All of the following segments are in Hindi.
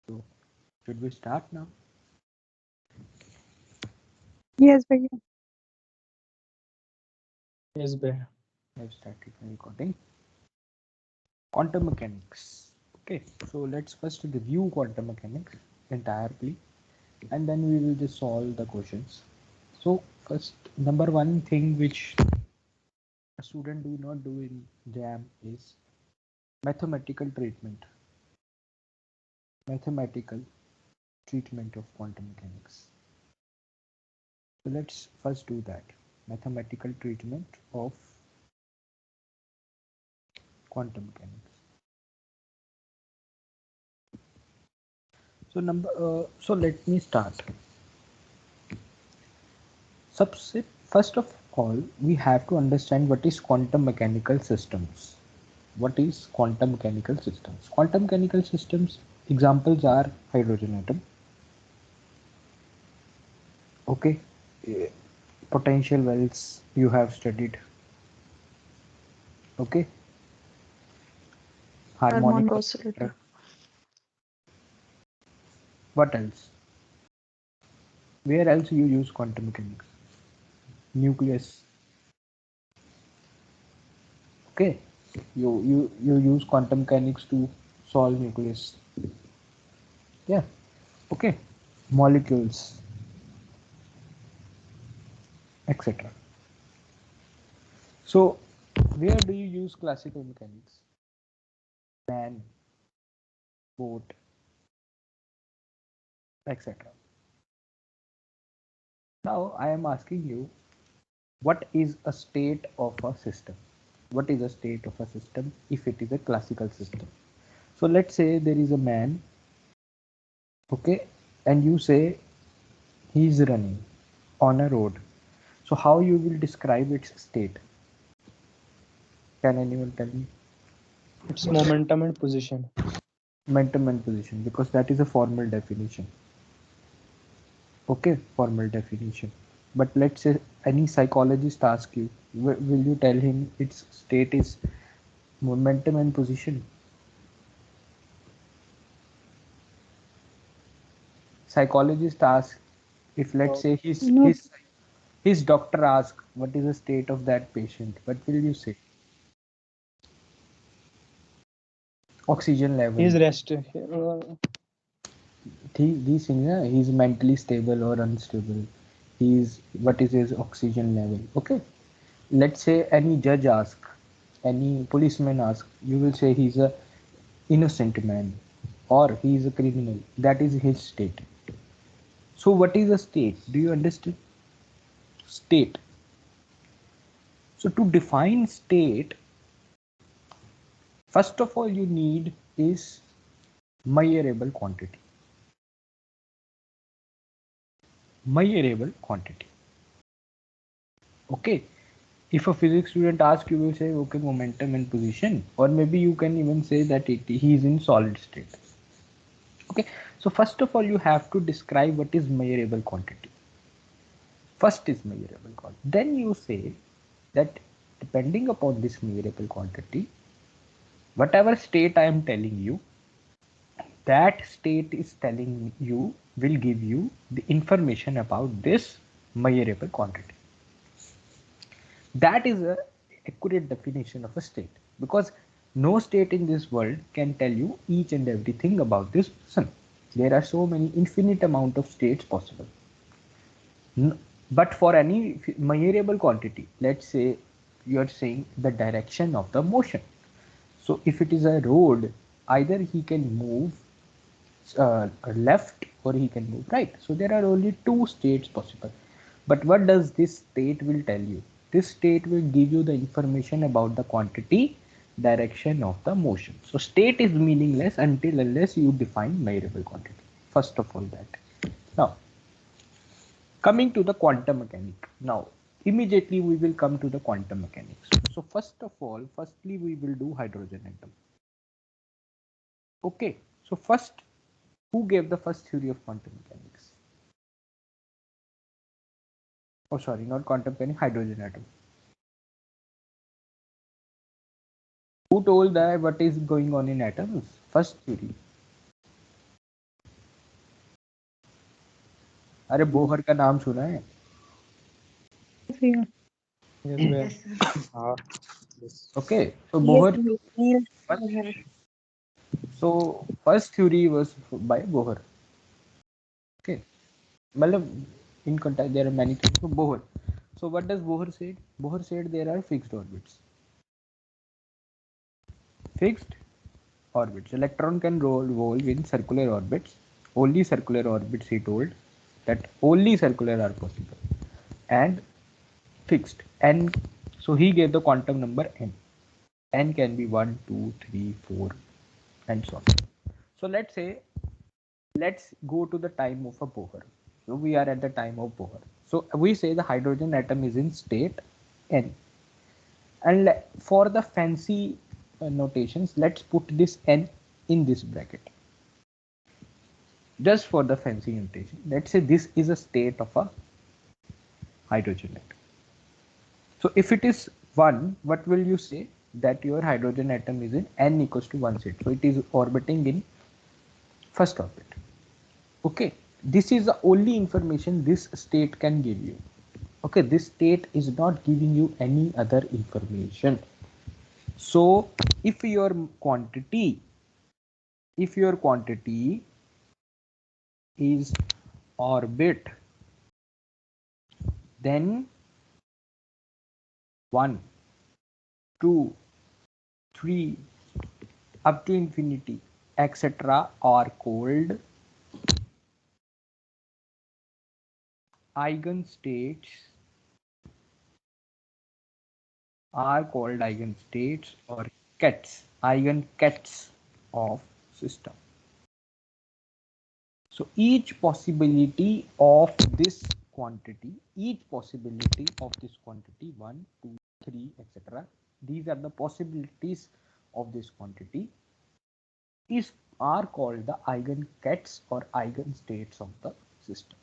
So should we start now? Yes, Bhaiya. Yes, bhai. I've started my recording. Quantum mechanics. Okay, so let's first review quantum mechanics entirely, and then we will just solve the questions. So first, number one thing which a student do not do in JAM is mathematical treatment. Mathematical treatment of quantum mechanics. So let's first do that. Mathematical treatment of quantum mechanics. So let me start. First of all, we have to understand what is quantum mechanical systems. What is quantum mechanical systems? Quantum mechanical systems examples are hydrogen atom. Okay, eh, potential wells you have studied. Okay, harmonic Harmonic oscillator. oscillator. What else? Where else you use quantum mechanics? Nucleus. Okay, you use quantum mechanics to solve nucleus. Yeah. Okay, molecules, etc. So, where do you use classical mechanics? Man, boat, etc. Now, I am asking you, what is a state of a system? What is a state of a system if it is a classical system? So, let's say there is a man, okay, and you say he is running on a road. So, how you will describe its state? Can anyone tell me? It's momentum and position. Momentum and position, because that is a formal definition. Okay, formal definition. But let's say any psychologist ask you, will you tell him its state is momentum and position? Psychologist ask, if let's say No, his doctor ask what is the state of that patient, what will you say? Oxygen level. He's rest. These things, he's mentally stable or unstable. He's what is his oxygen level? Okay. Let's say any judge ask, any policeman ask, you will say he's a innocent man or he is a criminal. That is his state. So what is a state? Do you understand? State. So to define state, first of all you need is measurable quantity. Measurable quantity. Okay. If a physics student asks, you will say okay, momentum and position, or maybe you can even say that he is in solid state. Okay. So first of all you have to describe what is measurable quantity. First is measurable quantity. Then you say that depending upon this measurable quantity, whatever state I am telling you, that state is telling you will give you the information about this measurable quantity. That is a accurate definition of a state, because no state in this world can tell you each and everything about this person. There are so many infinite amount of states possible. But for any measurable quantity, let's say you are saying the direction of the motion. So if it is a road, either he can move left or he can move right. So there are only two states possible. But what does this state will tell you? This state will give you the information about the quantity, direction of the motion. So state is meaningless until unless you define measurable quantity. First of all that. Now coming to the quantum mechanics. Now, immediately we will come to the quantum mechanics. So first of all, firstly we will do hydrogen atom. Okay. So first, who gave the first theory of quantum mechanics? Oh, sorry, not quantum mechanics, hydrogen atom. Who told that what is going on in atoms? First theory. अरे बोहर का नाम सुना है? Yes, bhaiya. Yes, sir. हाँ. Yes. Okay, so Yes, Bohr. Niels First, Bohr. so first theory was by Bohr. Okay, मतलब in context there are many things. So Bohr. So what does Bohr said? Bohr said there are fixed orbits. Fixed orbits. Electron can revolve in circular orbits. Only circular orbits, he told, that only circular are possible and fixed. And so he gave the quantum number n. N can be 1, 2, 3, 4, and so on. So let's go to the time of a Bohr. So we are at the time of Bohr. So we say the hydrogen atom is in state n. And for the fancy notations, let's put this n in this bracket. Just for the fancy notation, let's say this is a state of a hydrogen atom. So if it is 1, what will you say? That your hydrogen atom is in n equals to 1 state. So it is orbiting in first orbit. Okay, this is the only information this state can give you. Okay, this state is not giving you any other information. So if your quantity is orbit, then 1, 2, 3 up to infinity etc. are called eigenstates or eigenkets of system. So each possibility of this quantity, 1, 2, 3, etc. These are the possibilities of this quantity are called the eigenkets or eigenstates of the system.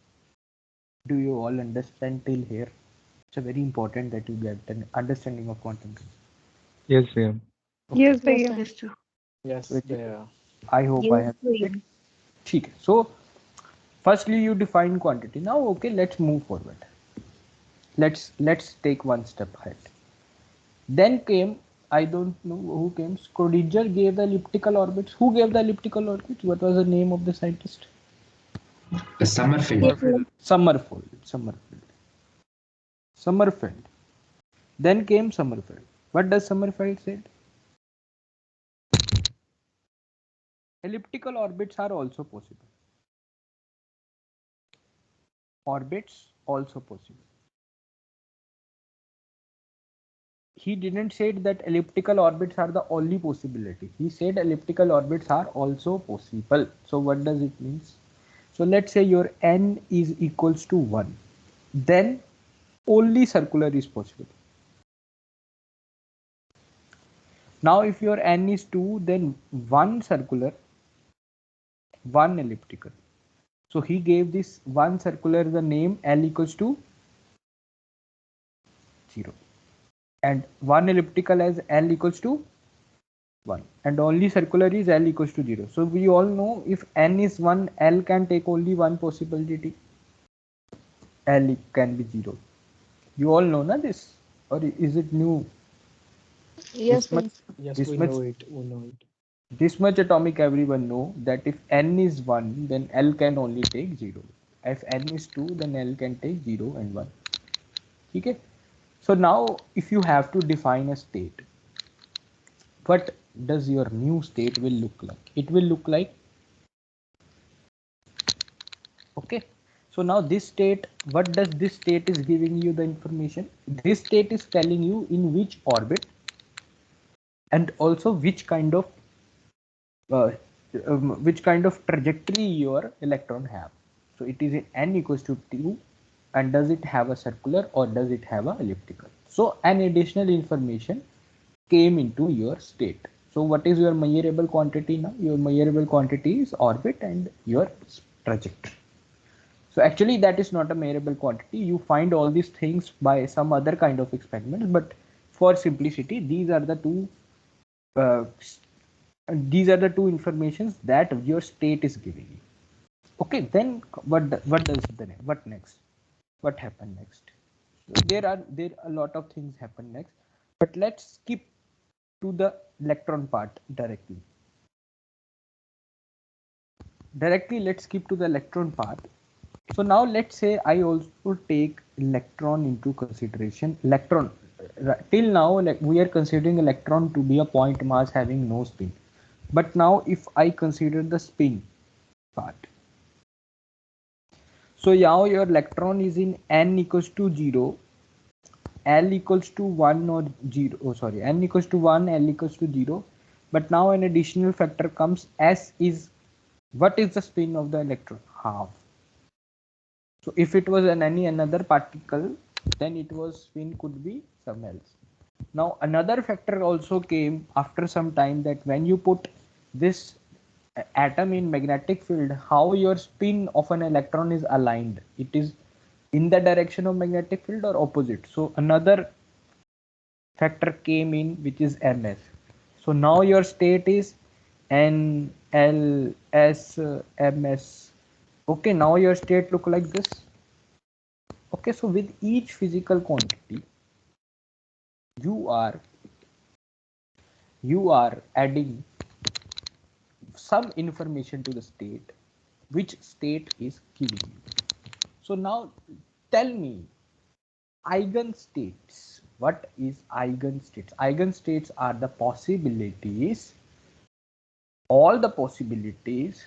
Do you all understand till here? It's very important that you get an understanding of quantum physics. Yes, bhaiya. Okay. Yes, bhaiya. Yes, sir. Yes, bhaiya. I hope I have it. ठीक है. So firstly you define quantity. Now okay, let's move forward. Let's take one step ahead. Then came, I don't know who came, Schrodinger gave the elliptical orbits. Who gave the elliptical orbits? What was the name of the scientist? Sommerfeld. Sommerfeld. Then came Sommerfeld. What does Sommerfeld say? Elliptical orbits are also possible. He didn't say that elliptical orbits are the only possibility. He said elliptical orbits are also possible. So what does it mean? So let's say your n is equals to 1. Then only circular is possible. Now if your n is 2, then 1 circular, 1 elliptical. So he gave this 1 circular the name L equals to 0. And 1 elliptical as L equals to 1. And only circular is L equals to 0. So we all know if n is 1, L can take only one possibility. L can be 0. You all know na this? Or is it new? Yes, Yes, This we much- know it. We know it. This much atomic everyone know that if n is 1, then L can only take 0. If n is 2, then L can take 0 and 1. Okay? So now if you have to define a state, what does your new state will look like? It will look like, okay, so now this state, what does this state is giving you the information? This state is telling you in which orbit and also which kind of trajectory your electron have. So it is in n equals to 2, and does it have a circular or does it have a elliptical? So an additional information came into your state. So what is your measurable quantity now? Your measurable quantity is orbit and your trajectory. So actually that is not a measurable quantity. You find all these things by some other kind of experiments, but for simplicity, these are the two informations that your state is giving you. Okay, then what next? What happened next? There are a lot of things happen next, but let's skip to the electron part directly. Let's skip to the electron part. So now let's say I also take electron into consideration. Till now, like, we are considering electron to be a point mass having no spin. But now if I consider the spin part, so now your electron is in n equals to 0, L equals to 1 or 0, oh sorry, n equals to 1, L equals to 0. But now an additional factor comes, S is, what is the spin of the electron? Half. So if it was any another particle, then it was spin could be some else. Now another factor also came after some time, that when you put this atom in magnetic field, how your spin of an electron is aligned. It is in the direction of magnetic field or opposite. So another factor came in, which is ms. So now your state is n l s ms. Okay, now your state look like this. Okay, so with each physical quantity you are adding some information to the state, which state is giving you. So now tell me, eigenstates. What is eigenstates? Eigenstates are the possibilities, all the possibilities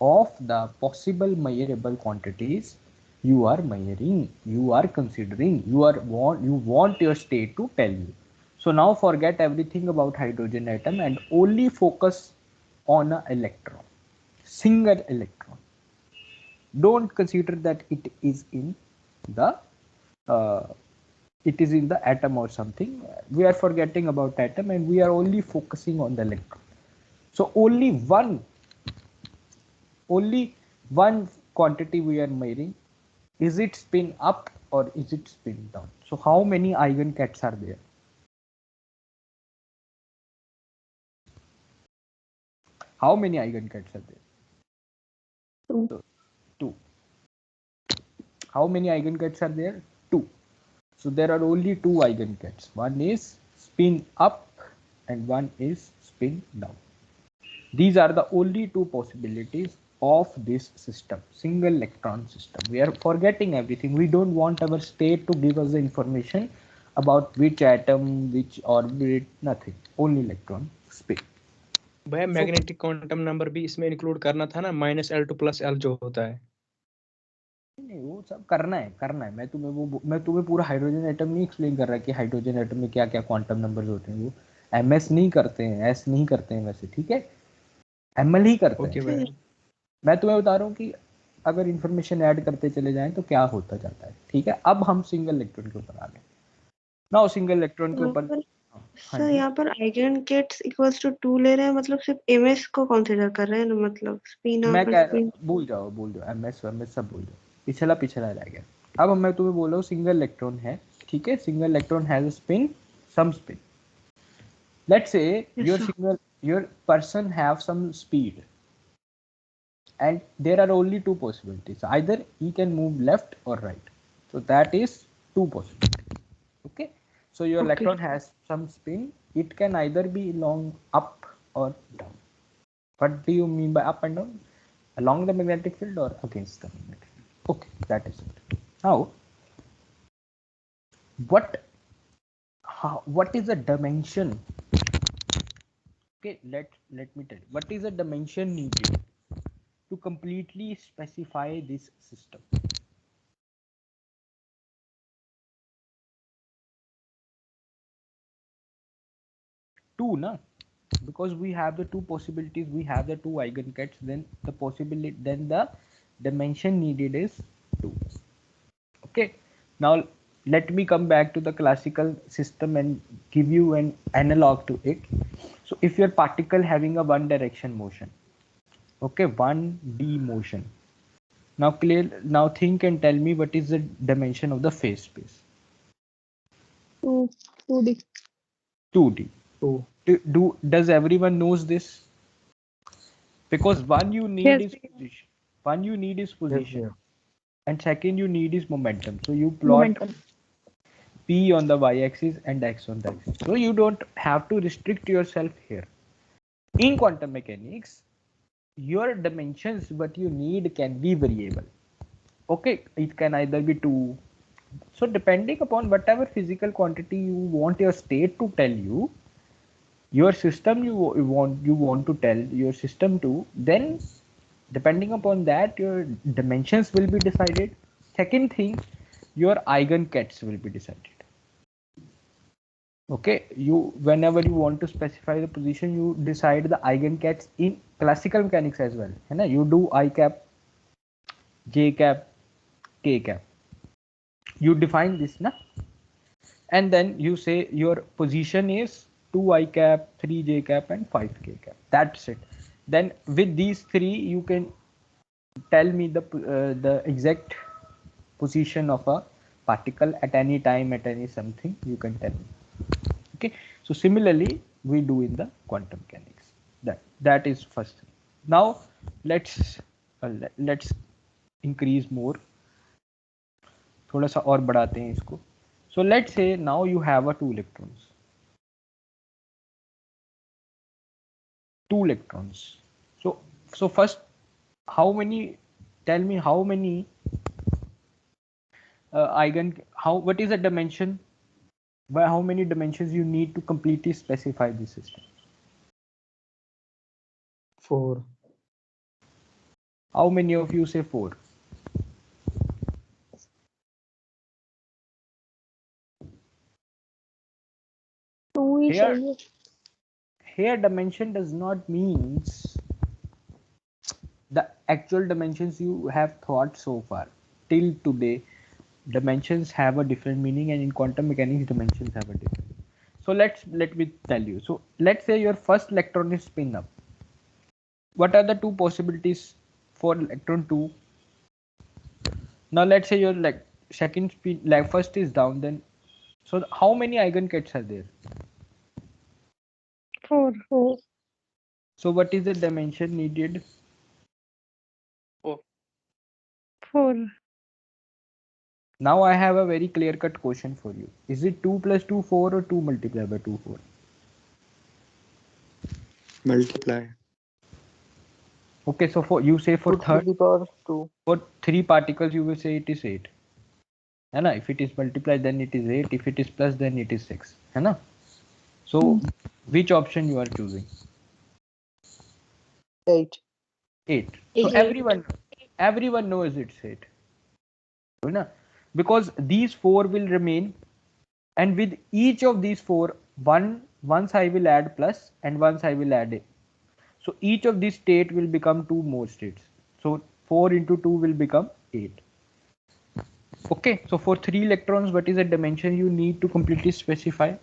of the possible measurable quantities you are measuring, you are considering, you want your state to tell you. So now forget everything about hydrogen atom and only focus on an electron, single electron. Don't consider that it is in the atom or something. We are forgetting about atom and we are only focusing on the electron. So only one quantity we are measuring. Is it spin up or is it spin down? So how many eigenkets are there? How many eigenkets are there? 2. So, 2. How many eigenkets are there? 2. So there are only 2 eigenkets. One is spin up and one is spin down. These are the only 2 possibilities of this system, single electron system. We are forgetting everything. We don't want our state to give us the information about which atom, which orbit, nothing. Only electron spin. भैया मैग्नेटिक क्वांटम नंबर भी इसमें इंक्लूड करना था ना, -L2 + L जो होता है। नहीं, वो सब करना है। मैं तुम्हें पूरा हाइड्रोजन एटम नहीं एक्सप्लेन कर रहा कि हाइड्रोजन एटम में क्या क्या क्वांटम नंबर्स होते हैं। वो एमएस नहीं करते हैं, एस नहीं करते हैं वैसे, ठीक है, एमएल ही करते हैं। भैया मैं तुम्हें बता रहा हूँ कि अगर इंफॉर्मेशन ऐड करते चले जाएं तो क्या होता जाता है, ठीक है। अब हम सिंगल इलेक्ट्रॉन के ऊपर आ गए। नाउ सिंगल इलेक्ट्रॉन के ऊपर सर यहाँ पर आइगन इक्वल्स टू 2 ले रहे हैं, मतलब सिर्फ एमएस को कंसीडर कर रहे हैं ना, मतलब स्पिन मैं अप कह स्पिन। भूल जाओ एमएस सब भूल जाओ, पिछला रह गया। अब मैं तुम्हें बोल रहा हूँ सिंगल इलेक्ट्रॉन है, ठीक है। Single electron has a spin, some spin. Let's say your person have some speed and there are only 2 possibilities, either he can move left or right. So that is 2 possibilities. Okay, so your electron has some spin. It can either be along up or down. What do you mean by up and down? Along the magnetic field or against the magnetic field? Okay, that is it. Now what is the dimension? Okay, let me tell you what is the dimension needed to completely specify this system. Two, na? Because we have the 2 possibilities, we have the 2 eigenkets, then the dimension needed is 2. Okay, now let me come back to the classical system and give you an analog to it. So if your particle having a one direction motion, okay, 1D motion, now think and tell me what is the dimension of the phase space. 2D. 2D. Does everyone knows this? Because one you need is position. One you need is Yes, position, sir. and second you need is momentum. So you plot P on the y-axis and X on the axis. So you don't have to restrict yourself here. In quantum mechanics, your dimensions what you need can be variable. Okay, it can either be 2. So depending upon whatever physical quantity you want your state to tell you, your system you want to tell your system to, then depending upon that your dimensions will be decided. Second thing, your eigenkets will be decided. Okay, you whenever you want to specify the position, you decide the eigenkets in classical mechanics as well, है ना? You do I cap, j cap, k cap. You define this, na? And then you say your position is 2 I cap, 3 j cap, and 5 k cap. That's it. Then with these three, you can tell me the exact position of a particle at any time, at any something. You can tell me. Okay, so similarly we do in the quantum mechanics. That is first thing. Now let's increase more, थोड़ा सा और बढ़ाते हैं इसको. So let's say now you have a two electrons. So first, how many, tell me how many what is the dimension, by how many dimensions you need to completely specify the system? 4. How many of you say 4? Here dimension does not means the actual dimensions you have thought so far till today. Dimensions have a different meaning, and in quantum mechanics dimensions have a different. So let me tell you. So let's say your first electron is spin up. What are the two possibilities for electron 2? Now let's say your second spin, first is down, then so how many eigenkets are there? 4. So what is the dimension needed? 4. Now I have a very clear cut question for you. Is it 2 plus 2 4 or 2 multiplied by 2 4? Multiply. Okay, so for you say for third, for 3 particles you will say it is 8. है ना? If it is multiplied then it is 8. If it is plus then it is 6. है ना? So which option you are choosing? 8. 8. So everyone knows it's 8. है ना? Because these 4 will remain, and with each of these 4, once I will add plus and once I will add a. So each of these state will become 2 more states. So 4 into 2 will become 8. Okay, so for 3 electrons, what is the dimension you need to completely specify?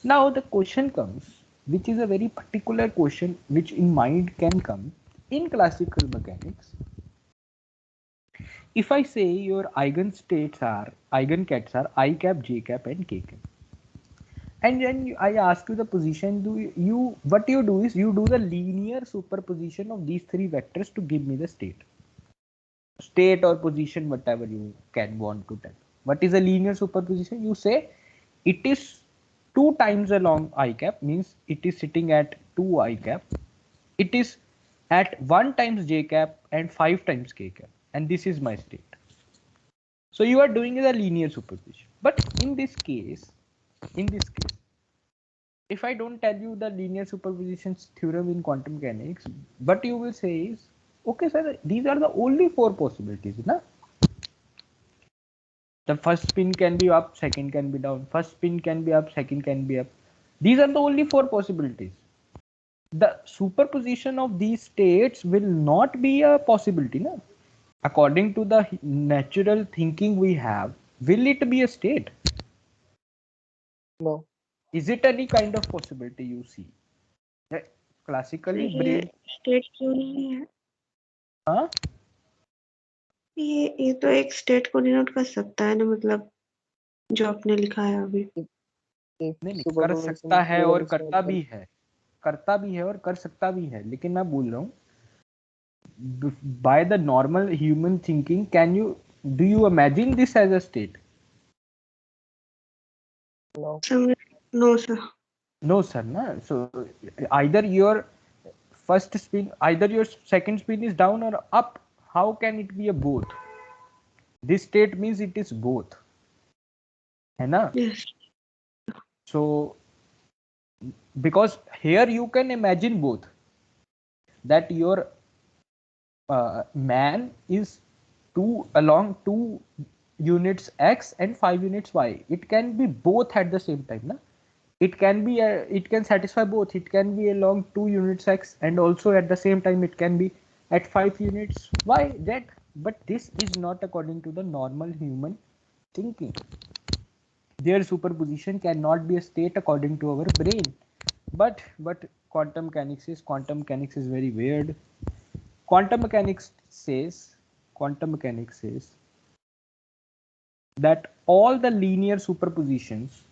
Now the question comes, which is a very particular question which in mind can come in classical mechanics. If I say your eigenkets are I cap, j cap, and k cap, and then I ask you the position, what you do is you do the linear superposition of these 3 vectors to give me the state or position, whatever you can want to tell. What is a linear superposition? You say it is 2 times along I cap, means it is sitting at 2 I cap. It is at 1 times j cap and 5 times k cap, and this is my state. So you are doing the linear superposition. But in this case, if I don't tell you the linear superposition theorem in quantum mechanics, what you will say is, okay sir, these are the only 4 possibilities, na? The first spin can be up, second can be down, first spin can be up, second can be up. These are the only 4 possibilities. The superposition of these states will not be a possibility, na? According to the natural thinking we have, will it be a state? No. Is it any kind of possibility you see? Classically brain state क्यों नहीं है? हाँ ये तो एक स्टेट को डिनोट कर सकता है ना, मतलब जो आपने लिखा है अभी. नहीं कर सकता है और करता भी है और कर सकता भी है, लेकिन मैं बोल रहा हूँ by the normal human thinking, do you imagine this as a state? No. No, sir. No, sir. Na? So either your either your second spin is down or up. How can it be a both? This state means it is both. है ना? Yes. So because here you can imagine both, that your man is along 2 units x and 5 units y. It can be both at the same time. Na? It can be it can satisfy both. It can be along 2 units x and also at the same time it can be at 5 units y, z. But this is not according to the normal human thinking. Their superposition cannot be a state according to our brain. But quantum mechanics is very weird. Quantum mechanics says that all the linear superpositions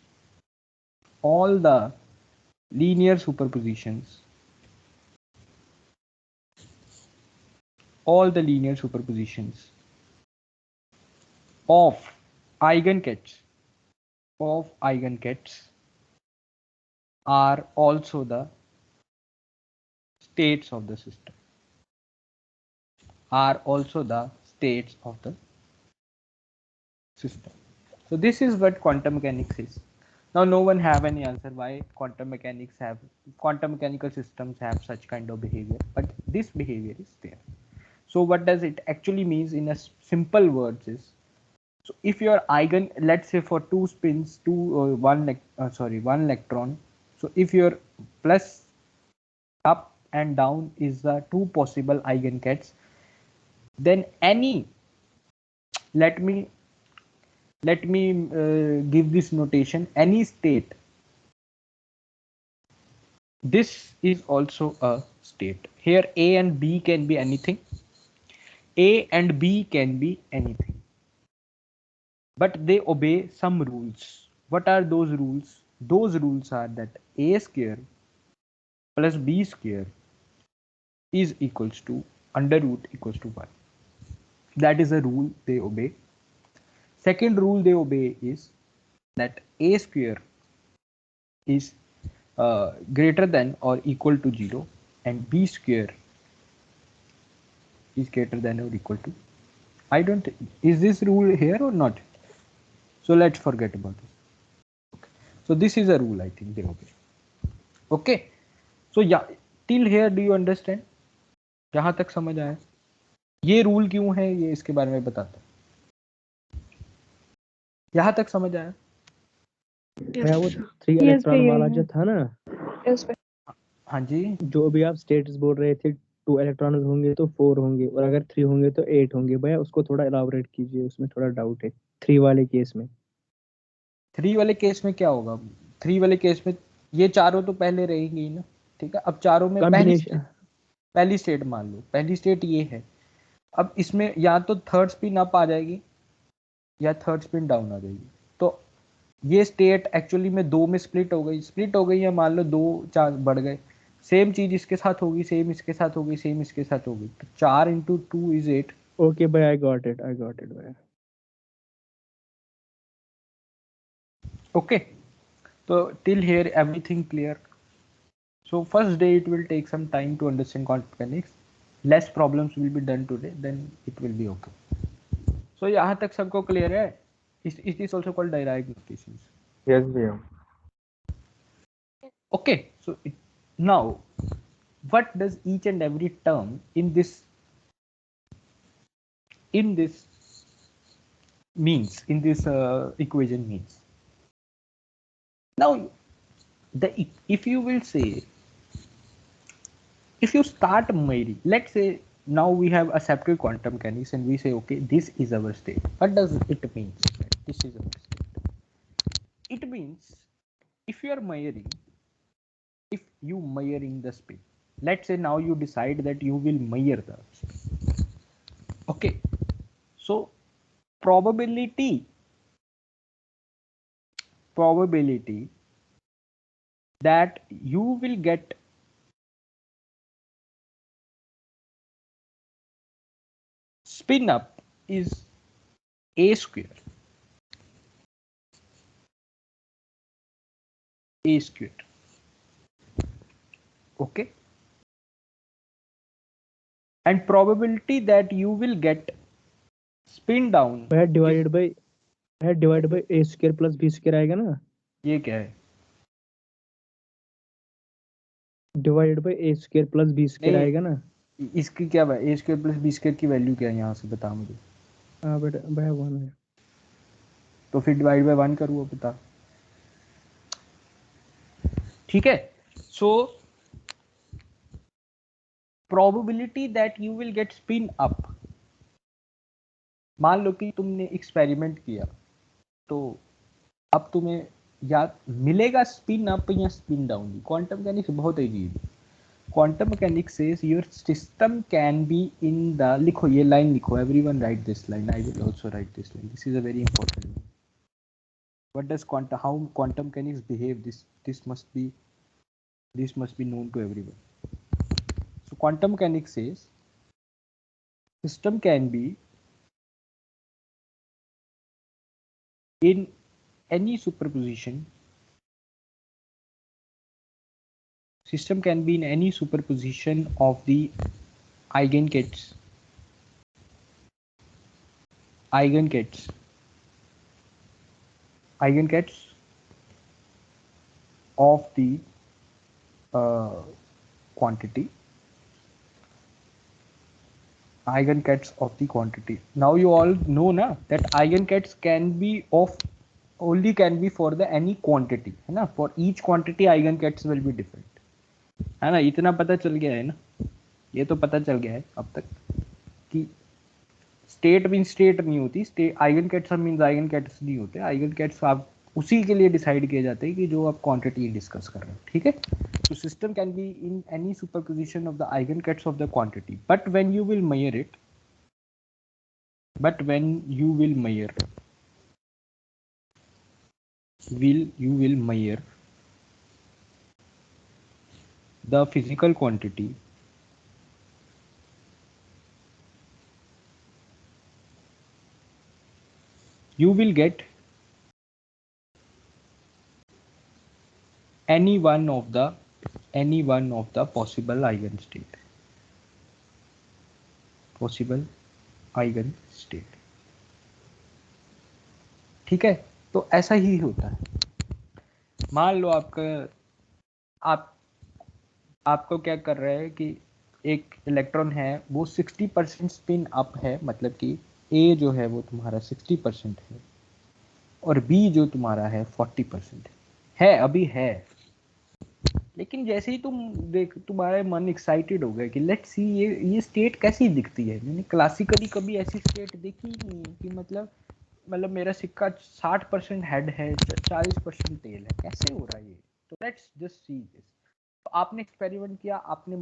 of eigenkets are also the states of the system. So this is what quantum mechanics is. Now no one have any answer why quantum mechanical systems have such kind of behavior, but this behavior is there. So what does it actually means in a simple words is, so if your eigen, let's say for 2 spins, one electron, so if your plus up and down is the 2 possible eigenkets, then any, let me give this notation, any state, this is also a state. Here A and B can be anything. A and B can be anything. But they obey some rules. What are those rules? Those rules are that A square plus B square is equals to under root equals to 1. That is a rule they obey. Second rule they obey is that A square is greater than or equal to 0 and B square is greater than or equal to, is this rule here or not? So let's forget about this. Okay. So this is a rule I think they obey. Okay. So yeah, till here do you understand? यहाँ तक समझ आया? ये रूल क्यों है ये इसके बारे में बताता हूँ. यहाँ तक समझ आया? भैया वो 3 इलेक्ट्रॉन वाला जो था ना, हाँ जी, जो भी आप स्टेट्स बोल रहे थे, 2 इलेक्ट्रॉन होंगे तो 4 होंगे और अगर 3 होंगे तो 8 होंगे. भैया उसको थोड़ा इलाबोरेट कीजिए, उसमें थोड़ा डाउट है 3 वाले केस में. 3 वाले केस में क्या होगा? 3 वाले केस में ये चारों तो पहले रहेंगी ही ना. ठीक है, अब चारों में पहली स्टेट मान लो, पहली स्टेट ये है. अब इसमें या तो थर्ड स्पिन अप आ जाएगी या थर्ड स्पिन डाउन आ जाएगी. तो ये स्टेट एक्चुअली में 2 में स्प्लिट हो गई या मान लो 2 चांस बढ़ गए. सेम चीज इसके साथ होगी, सेम इसके साथ होगी, सेम इसके साथ होगी. तो 4 × 2 is 8. ओके भाई, आई गॉट इट भैया. Okay, so till here everything clear. So first day it will take some time to understand quantum mechanics. Less problems will be done today, then it will be okay. So यहाँ तक सबको clear है? It is also called Dirac notations. Yes भैया. Okay, so now what does each and every term in this means, in this equation means? Now if you will say, if you start Mairi, let's say now we have accepted quantum mechanics and we say, okay, this is our state. What does it mean? This is our state. It means if you are measuring the spin, let's say now you decide that you will measure the spin. Okay, so probability that you will get spin up is a square. A square. Okay. And probability that you will get spin down भैया is, divide by A square plus B square आएगा ना. ये क्या है? Divide by A square plus B square नहीं, आएगा ना. इसकी क्या है? A square plus B square की वैल्यू क्या है यहाँ से बता मुझे. हाँ बेटा भैया 1 है. तो फिर डिवाइड बाय 1 करूँ बता. ठीक है. So probability that you will get spin up, मान लो कि तुमने एक्सपेरिमेंट किया तो अब तुम्हें या मिलेगा स्पिन अप या स्पिन डाउन. क्वांटम मैकेनिक्स बहुत अजीब है. Quantum mechanics says your system can be in the, लिखो ये लाइन लिखो, everyone right this line, I will also right this line, this is a very important. What does quantum, how quantum mechanics behave, this must be known to everyone. So quantum mechanics says system can be in any superposition. System can be in any superposition of the eigenkets of the quantity. Eigenkets of the quantity. Now you all know na that eigenkets can be for the any quantity, है ना. For each quantity eigenkets will be different, है ना. इतना पता चल गया है ना. ये तो पता चल गया है अब तक कि स्टेट मीन स्टेट नहीं होती, स्टेट eigenkets मीन eigenkets नहीं होते. eigenkets आप उसी के लिए डिसाइड किए जाते हैं कि जो आप क्वांटिटी डिस्कस कर रहे हो. ठीक है. So system can be in any superposition of the eigenkets of the quantity, but when you will measure the physical quantity, you will get any one of the possible eigenstate. ठीक है. तो ऐसा ही होता है. मान लो आपको क्या कर रहे हैं कि एक इलेक्ट्रॉन है वो 60% स्पिन अप है, मतलब कि ए जो है वो तुम्हारा 60% है और बी जो तुम्हारा है 40% है अभी है. लेकिन जैसे ही तुम्हारे मन एक्साइटेड हो गए कि लेट्स सी ये स्टेट कैसी दिखती है. मैंने क्लासिकली कभी ऐसी स्टेट देखी नहीं है कि मतलब मेरा सिक्का 60% हेड है 40% टेल है, कैसे हो रहा है ये. तो लेट्स जस्ट सी दिस. तो आपने एक्सपेरिमेंट किया, आपने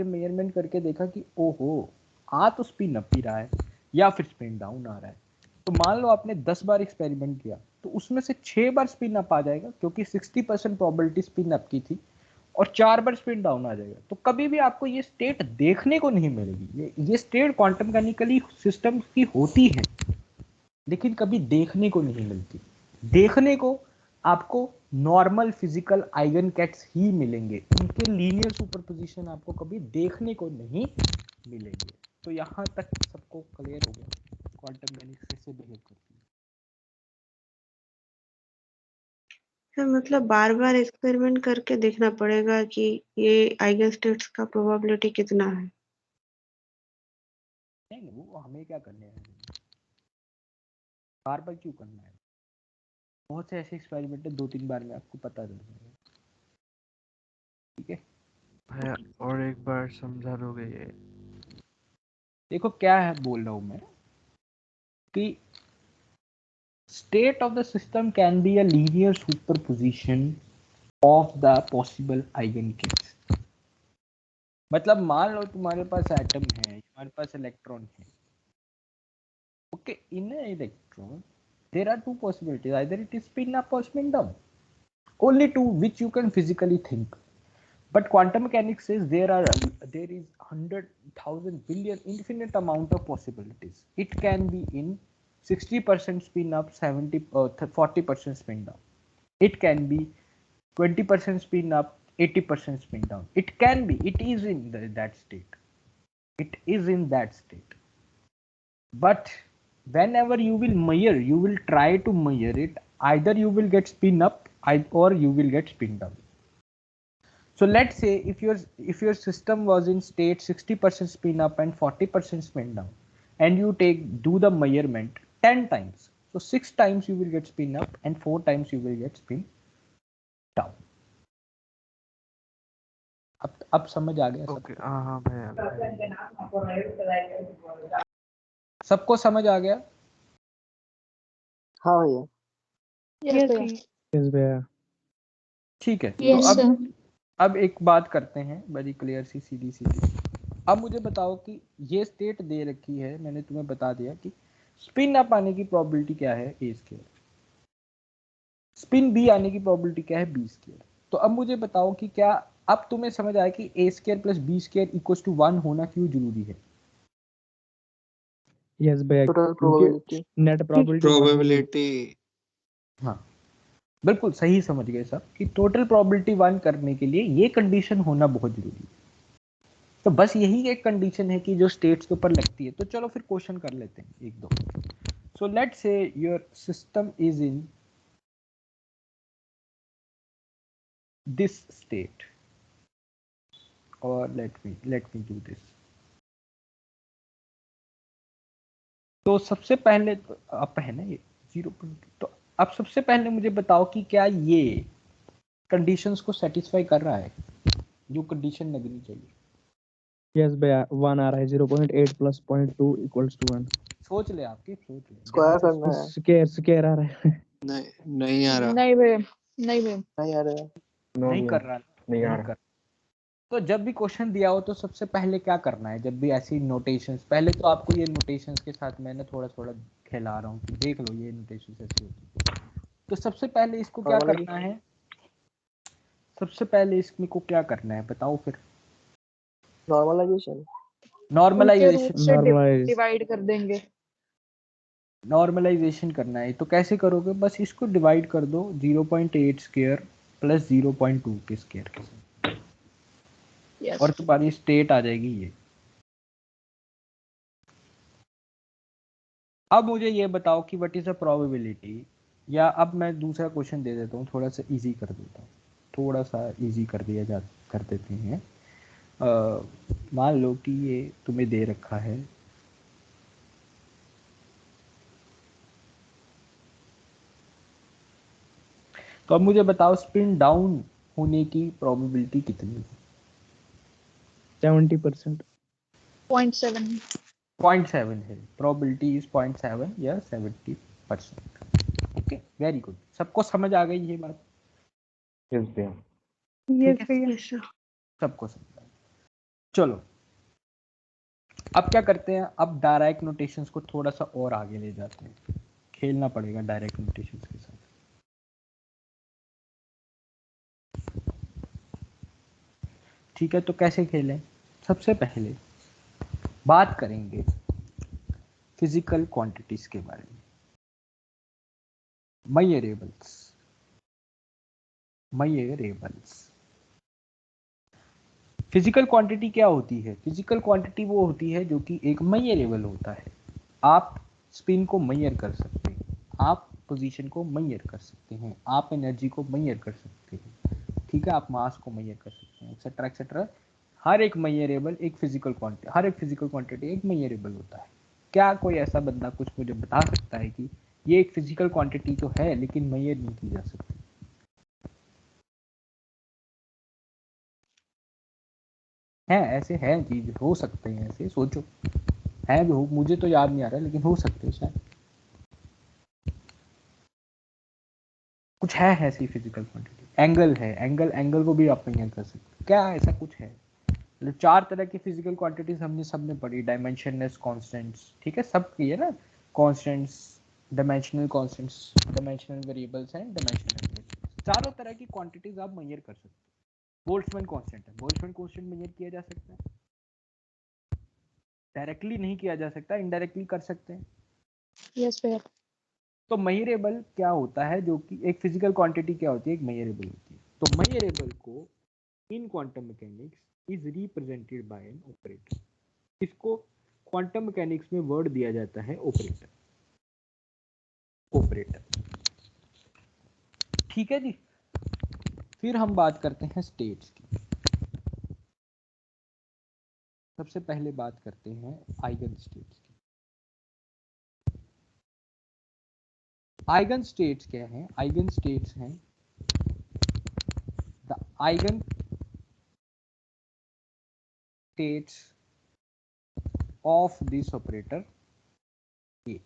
मेजरमेंट करके देखा कि ओहो आ तो स्पिन अप ही रहा है या फिर स्पिन डाउन आ रहा है. तो मान लो आपने 10 बार एक्सपेरिमेंट किया तो उसमें से 6 बार स्पिन अप आ जाएगा क्योंकि 60% प्रोबेबिलिटी स्पिन अप की थी और 4 बार स्पिन डाउन आ जाएगा. तो कभी भी आपको ये स्टेट देखने को नहीं मिलेगी. ये स्टेट क्वांटम मैकेनिकली सिस्टम की होती है लेकिन कभी देखने को नहीं मिलती. देखने को आपको नॉर्मल फिजिकल आइगनकैट्स ही मिलेंगे, उनके लीनियर सुपरपोजिशन आपको कभी देखने को नहीं मिलेंगे. तो यहाँ तक सबको क्लियर हो गया क्वांटम मैकेनिक्स कैसे बिहेव करती है. मतलब बार बार एक्सपेरिमेंट करके देखना पड़ेगा कि ये आइगन स्टेट्स का प्रोबेबिलिटी कितना है. नहीं वो हमें क्या करने है, बार बार क्यों करना है. बहुत से ऐसे एक्सपेरिमेंट है 2-3 बार में आपको पता चल जाएगा. ठीक है. और एक बार समझा दोगे ये. देखो क्या है बोल रहा हूं मैं कि state of the system can be a linear superposition of the possible eigenkets. मतलब मान लो तुम्हारे पास एटम है, तुम्हारे पास इलेक्ट्रॉन है. Okay, in an electron there are two possibilities, either it is spin up or spin down. Only two which you can physically think. But quantum mechanics says there is 100,000 billion infinite amount of possibilities. It can be in 60% spin up, 40% spin down. It can be 20% spin up, 80% spin down. It can be, it is in that state. It is in that state. But whenever you will measure, you will try to measure it, either you will get spin up or you will get spin down. So let's say if your system was in state 60% spin up and 40% spin down, and you do the measurement 10 times, so 6 times you will get spin up and 4 times you will get spin down. अब समझ आ गया ओके हाँ भैया सबको समझ आ गया? हाँ भैया। यस भैया। यस भैया। ठीक है, तो अब एक बात करते हैं बड़ी क्लियर सी सीधी सीधी। अब मुझे बताओ कि ये स्टेट दे रखी है, मैंने तुम्हें बता दिया कि स्पिन अप आने की प्रोबेबिलिटी क्या है ए स्क्वायर, स्पिन बी आने की प्रोबेबिलिटी क्या है बी स्क्वायर। तो अब मुझे बताओ कि क्या अब तुम्हें समझ आया कि A square plus B square equals to 1 होना क्यों जरूरी है? यस भैया, टोटल प्रोबेबिलिटी, नेट प्रोबेबिलिटी। हाँ बिल्कुल सही समझ गए सब कि टोटल प्रोबेबिलिटी 1 करने के लिए ये कंडीशन होना बहुत जरूरी है। तो बस यही एक कंडीशन है कि जो स्टेट्स के ऊपर लगती है। तो चलो फिर क्वेश्चन कर लेते हैं एक दो। So let's say your system is in this state, or let me do this. तो सबसे पहले अब है ना ये 0. तो अब सबसे पहले मुझे बताओ कि क्या ये कंडीशंस को सेटिस्फाई कर रहा है जो कंडीशन लगनी चाहिए? यस भैया, 1 आ रहा है, 0.8 प्लस 0.2 इक्वल्स टू 1। सोच ले आपकी, सोच ले। स्क्वायर करना है। स्क्वायर आ रहा है। नहीं आ रहा। नहीं भैया, नहीं भैया, नहीं आ रहा है। नहीं कर रहा, नहीं आ रहा। तो जब भी क्वेश्चन दिया हो तो सबसे पहले क्या करना है? जब भी ऐसी नोटेशंस, पहले तो आपको ये नोटेशंस के साथ मैंने थोड़ा थोड़ा खिला रहा हूँ कि देख लो ये नोटेशंस ऐसी होती है। तो सबसे पहले इसको क्या करना है? सबसे पहले इसमें को क्या करना है बताओ फिर? नॉर्मलाइजेशन। नॉर्मलाइजेशन डिवाइड कर देंगे। नॉर्मलाइजेशन करना है तो कैसे करोगे? बस इसको डिवाइड कर दो 0.8 स्क्वायर प्लस 0.2 के स्क्वायर के साथ, और तुम्हारी स्टेट आ जाएगी ये। अब मुझे ये बताओ कि व्हाट इज अ प्रोबेबिलिटी, या अब मैं दूसरा क्वेश्चन दे देता हूँ, थोड़ा सा इजी कर देता हूँ, थोड़ा सा इजी कर देते हैं। मान लो कि ये तुम्हें दे रखा है तो अब मुझे बताओ स्पिन डाउन होने की प्रोबेबिलिटी कितनी है? 70%। 0.7 है, प्रोबेबिलिटी इज 0.7 या 70%। Okay, very good. सबको समझ आ गई ये बात? यस भैया। यस भैया, सबको समझ आ गई। चलो अब क्या करते हैं? अब डायरेक्ट नोटेशंस को थोड़ा सा और आगे ले जाते हैं, खेलना पड़ेगा डायरेक्ट नोटेशंस के साथ। ठीक है, तो कैसे खेलें? सबसे पहले बात करेंगे फिजिकल क्वांटिटीज के बारे में। मेजरेबल्स। फिजिकल क्वांटिटी क्या होती है? फिजिकल क्वांटिटी वो होती है जो कि एक मेजरेबल होता है। आप स्पिन को मेजर कर सकते हैं, आप पोजीशन को मेजर कर सकते हैं, आप एनर्जी को मेजर कर सकते हैं, ठीक है, आप मास को मेजर कर सकते हैं, एक्सेट्रा एक्सेट्रा। हर एक मेजरेबल एक फिजिकल क्वांटिटी, हर एक फिजिकल क्वांटिटी एक मेजरेबल होता है। क्या कोई ऐसा बंदा कुछ मुझे बता सकता है कि ये एक फिजिकल क्वांटिटी तो है लेकिन मेजर नहीं की जा सकती? है ऐसे हैं चीज, हो सकते हैं ऐसे, सोचो है भी, मुझे तो याद नहीं आ रहा लेकिन हो सकते हैं शायद। कुछ है ऐसी फिजिकल क्वांटिटी? एंगल है, एंगल को भी आप मेजर कर सकते हैं। क्या ऐसा कुछ है? मतलब 4 तरह की फिजिकल क्वांटिटीज हमने सबने पढ़ी, डायमेंशनलेस कांस्टेंट्स, ठीक है, सब की है ना, constants, dimensional constants, dimensional variables and dimensional variables. चारों तरह की क्वांटिटीज आप मेजर कर सकते हैं। बोल्ट्जमैन कांस्टेंट है। बोल्ट्जमैन कांस्टेंट मेजर किया जा सकता है, डायरेक्टली नहीं किया जा सकता, इनडायरेक्टली कर सकते हैं। यस भैया। तो मेजरेबल क्या होता है, जो कि एक फिजिकल क्वांटिटी क्या होती है, एक मेजरेबल होती है। तो मेजरेबल को इन quantum mechanics is represented by an operator. इसको क्वांटम मैकेनिक्स में वर्ड दिया जाता है ऑपरेटर। ऑपरेटर, ठीक है जी। फिर हम बात करते हैं स्टेट्स की। सबसे पहले बात करते हैं आइगन स्टेट्स की। आइगन स्टेट्स क्या हैं? आइगन स्टेट्स हैं the eigenstates of this operator A.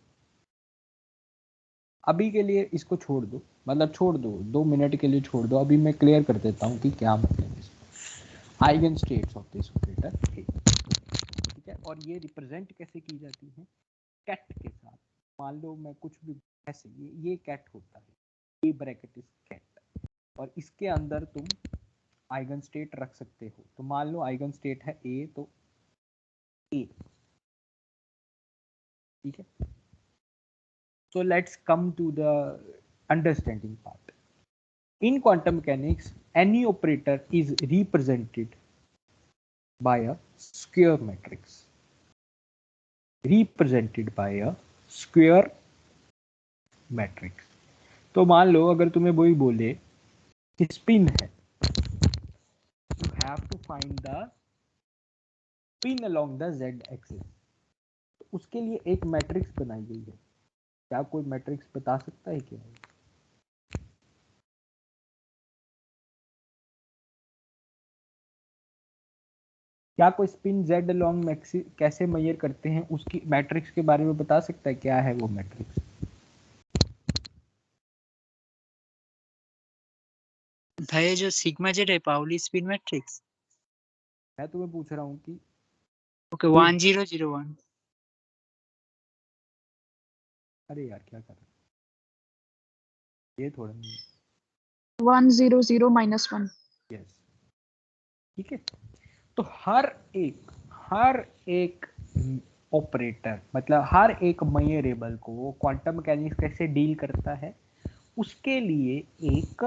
अभी के लिए इसको छोड़ दो, मतलब छोड़ दो, 2 मिनट के लिए छोड़ दो। अभी मैं क्लियर कर देता हूं कि क्या मतलब है eigenstates of this operator A, ठीक है। और ये रिप्रेजेंट कैसे की जाती है? कैट के साथ। मान लो मैं कुछ भी ऐसे, ये कैट होता है, ए ब्रैकेट इज कैट, और इसके अंदर तुम आइगन स्टेट रख सकते हो। तो मान लो आइगन स्टेट है ए, तो ए, ठीक है। So let's come to the understanding part. In quantum mechanics, any operator is represented by a square matrix. Represented by a square matrix. तो मान लो अगर तुम्हें वही बोले कि स्पिन है, you have to find the spin along the z axis. तो उसके लिए एक मैट्रिक्स बनाई गई है। क्या कोई मैट्रिक्स बता सकता है क्या? क्या कोई स्पिन जेड अलोंग मैक्सी कैसे मेजर करते हैं, उसकी मैट्रिक्स के बारे में बता सकता है? क्या है वो मैट्रिक्स? भाई जो सिग्मा जेड है पाउली स्पिन मैट्रिक्स। मैं तुम्हें पूछ रहा हूँ कि ओके 1001। अरे यार क्या कर रहा है ये, थोड़ा 100 - 1। यस, ठीक है। तो हर एक ऑपरेटर, मतलब हर एक मेजरेबल को क्वांटम मैकेनिक्स कैसे डील करता है, उसके लिए एक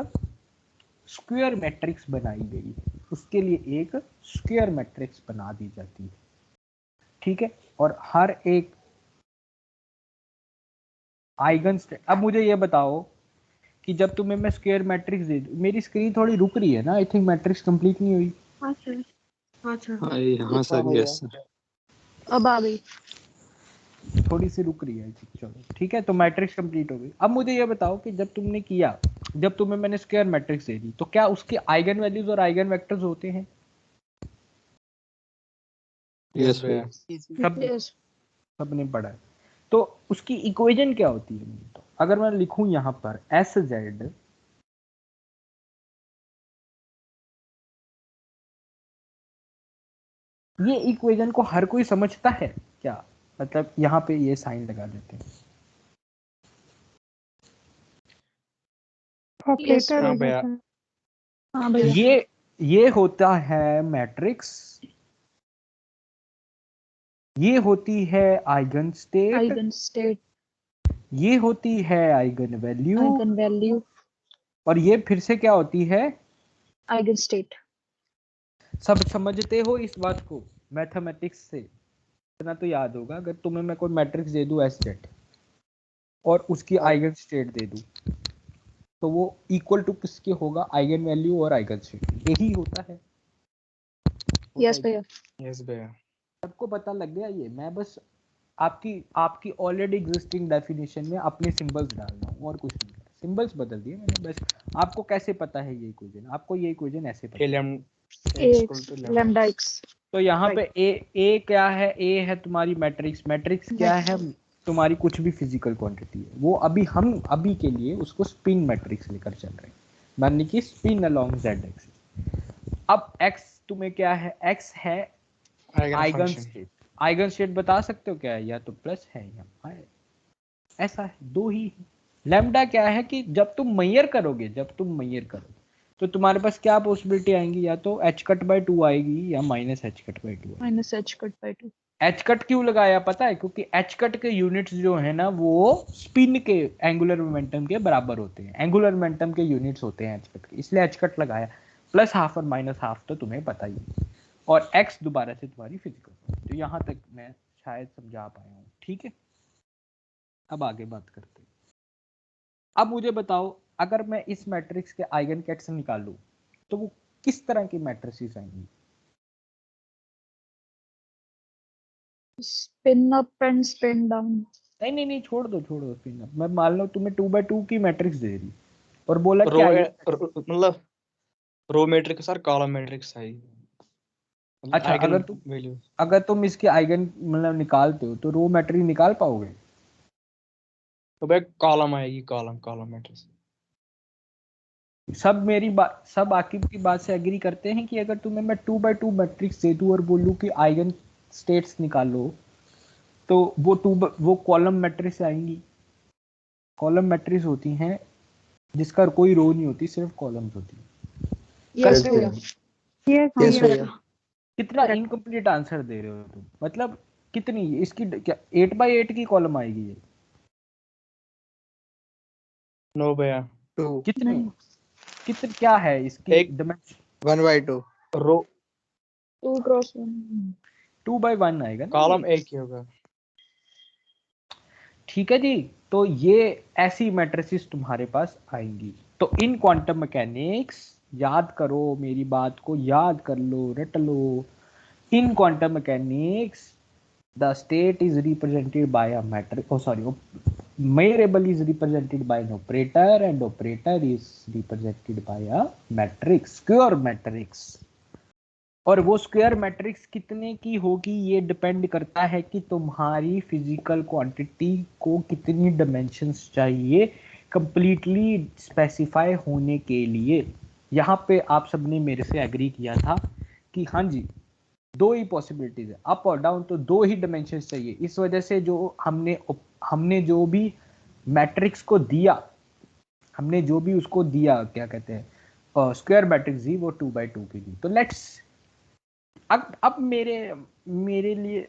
स्क्वायर मैट्रिक्स बनाई गई है। उसके लिए एक स्क्वायर मैट्रिक्स बना दी जाती है, ठीक है। और हर एक आइगन स्टेट, अब मुझे ये बताओ कि जब तुम्हें मैं स्क्वायर मैट्रिक्स दे दूं, मेरी स्क्रीन थोड़ी रुक रही है ना, आई थिंक मैट्रिक्स कंप्लीट नहीं हुई। हाँ सर, हाँ सर। हाँ सर, यस सर। अब आ गई। थोड़ी सी रुक रही है, चलो ठीक है। तो मैट्रिक्स कंप्लीट हो गई। अब मुझे ये बताओ कि जब तुमने किया, जब तुम्हें मैंने स्क्वायर मैट्रिक्स दे दी, तो क्या उसके आइगन वैल्यूज और आइगन वेक्टर्स होते हैं? यस भैया। सबने पढ़ा है। तो उसकी इक्वेशन क्या होती है? तो अगर मैं लिखूं यहाँ पर एस जेड, ये इक्वेशन को हर कोई समझता है क्या? मतलब यहाँ पे ये साइन लगा देते हैं। ऑपरेटर हाँ भैया। हाँ भैया। ये होता है मैट्रिक्स, ये होती है आइगन स्टेट, आइगन स्टेट, ये होती है आइगन वैल्यू, आइगन वैल्यू, और ये फिर से क्या होती है? Eigen state. सब समझते हो इस बात को? मैथमेटिक्स से इतना तो याद होगा। अगर तुम्हें मैं कोई मैट्रिक्स दे दूं एस जेड और उसकी आइगन स्टेट दे दूं, तो वो इक्वल टू किसके होगा? आइगन वैल्यू और आइगन स्टेट, यही होता है। यस भैया। यस भैया। सबको पता लग गया ये? मैं बस आपकी ऑलरेडी एग्जिस्टिंग डेफिनेशन में अपने सिंबल्स डाल रहा हूँ और कुछ नहीं। सिंबल्स बदल दिए मैंने बस। आपको कैसे पता है ये इक्वेशन? आपको ये इक्वेशन ऐसे पता है। Lambda x. तो यहाँ पे ए क्या है? ए है तुम्हारी मैट्रिक्स। मैट्रिक्स क्या है? तुम्हारी कुछ भी फिजिकल क्वांटिटी है। वो अभी के लिए उसको स्पिन मैट्रिक्स लेकर चल रहे हैं, मानने की स्पिन अलोंग जेड एक्सिस। अब एक्स तुम्हें क्या है? एक्स है आइगन स्टेट। आइगन स्टेट बता सकते हो क्या है? या तो प्लस है या ऐसा है, दो ही है। लैम्डा क्या है कि जब तुम मेजर करोगे, तो तुम्हारे पास क्या पॉसिबिलिटी आएंगी, या तो h कट बाय 2 आएगी या minus h cut by 2। Minus H cut by 2। H cut क्यों लगाया पता है? क्योंकि एच कट के यूनिट्स जो है ना वो स्पिन के एंगुलर मोमेंटम के बराबर होते हैं, एंगुलर मोमेंटम के यूनिट्स होते हैं एच कट के, इसलिए एच कट लगाया। प्लस हाफ और माइनस हाफ तो तुम्हें पता ही है, और एक्स दोबारा से तुम्हारी फिजिकल। तो यहाँ तक मैं शायद समझा पाया हूँ, ठीक है। अब आगे बात करते हैं। अब मुझे बताओ, अगर मैं इस मैट्रिक्स के आइगन कैट्स निकालूं तो वो किस तरह की मैट्रिसेस आएंगी? Spin up and spin down. नहीं, छोड़ दो स्पिन अप। मैं मान लो तुम्हें 2x2 की मैट्रिक्स दे रही और बोला रो क्या मतलब row matrix sir, column matrix है। अच्छा, अगर तुम इसके आइगन मतलब निकालते हो तो रो मैट्रिक्स निकाल पाओगे? तो भाई कॉलम आएगी, कॉलम मैट्रिक्स। सब मेरी बात, सब आकिब की बात से एग्री करते हैं कि अगर तुम्हें मैं 2x2 मैट्रिक्स दे दूं और बोलूं कि आइगन स्टेट्स निकालो, तो वो कॉलम मैट्रिक्स आएंगी। कॉलम मैट्रिक्स होती हैं जिसका कोई रो नहीं होती, सिर्फ कॉलम्स होती हैं। यस करते भैया। हो? यस भैया। कितना इनकम्प्लीट आंसर दे रहे हो तुम? मतलब कितनी इसकी क्या 8x8 की कॉलम आएगी ये? नो भैया। कितनी क्या है इसकी डिमेंशन? 1/2 रो 2 क्रॉस 1। 2x1 आएगा ना, कॉलम एक ही होगा। ठीक है जी। तो ये ऐसी मैट्रिसेस तुम्हारे पास आएंगी। तो इन क्वांटम मैकेनिक्स, याद करो मेरी बात को, याद कर लो, रट लो। In quantum mechanics the state is represented by a matrix, variable is represented by an operator and operator is represented by a matrix, square matrix। और वो स्क्वायर मैट्रिक्स कितने की होगी ये डिपेंड करता है कि तुम्हारी फिजिकल क्वांटिटी को कितनी डायमेंशंस चाहिए कंप्लीटली स्पेसिफाई होने के लिए। यहाँ पे आप सबने मेरे से एग्री किया था कि हाँ जी, दो ही पॉसिबिलिटीज है, अप और डाउन, तो दो ही डायमेंशंस चाहिए। इस वजह से जो हमने जो भी मैट्रिक्स को दिया, हमने जो भी उसको दिया, क्या कहते हैं, स्क्वायर मैट्रिक्स दी, वो 2x2 की दी। तो लेट्स अब मेरे लिए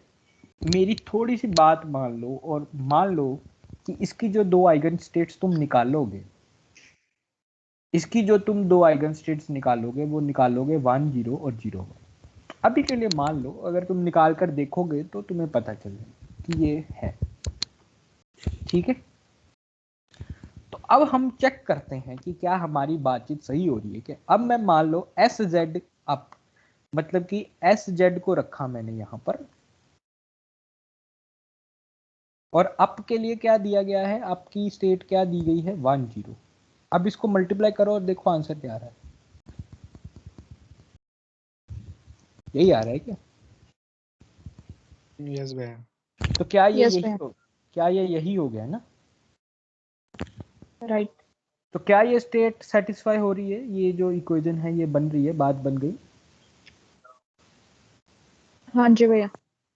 मेरी थोड़ी सी बात मान लो, और मान लो कि इसकी जो दो आइगन स्टेट्स तुम निकालोगे, इसकी जो तुम दो आइगन स्टेट्स निकालोगे वो निकालोगे 1 0 और 0। अभी के लिए मान लो, अगर तुम निकाल कर देखोगे तो तुम्हें पता चलेगा कि ये है, ठीक है। तो अब हम चेक करते हैं कि क्या हमारी बातचीत सही हो रही है क्या। अब मैं मान लो एस जेड अप, मतलब कि एस जेड को रखा मैंने यहां पर, और अप के लिए क्या दिया गया है, अप की स्टेट क्या दी गई है, 1 0। अब इसको मल्टीप्लाई करो और देखो आंसर क्या आ रहा है। यही आ रहा है क्या? यस भैया। तो क्या ये Yes, यही भैया। क्या ये यही हो गया ना? राइट। तो क्या ये स्टेट सेटिस्फाई हो रही है? ये जो इक्वेशन है ये बन रही है, बात बन गई। हाँ जी भैया।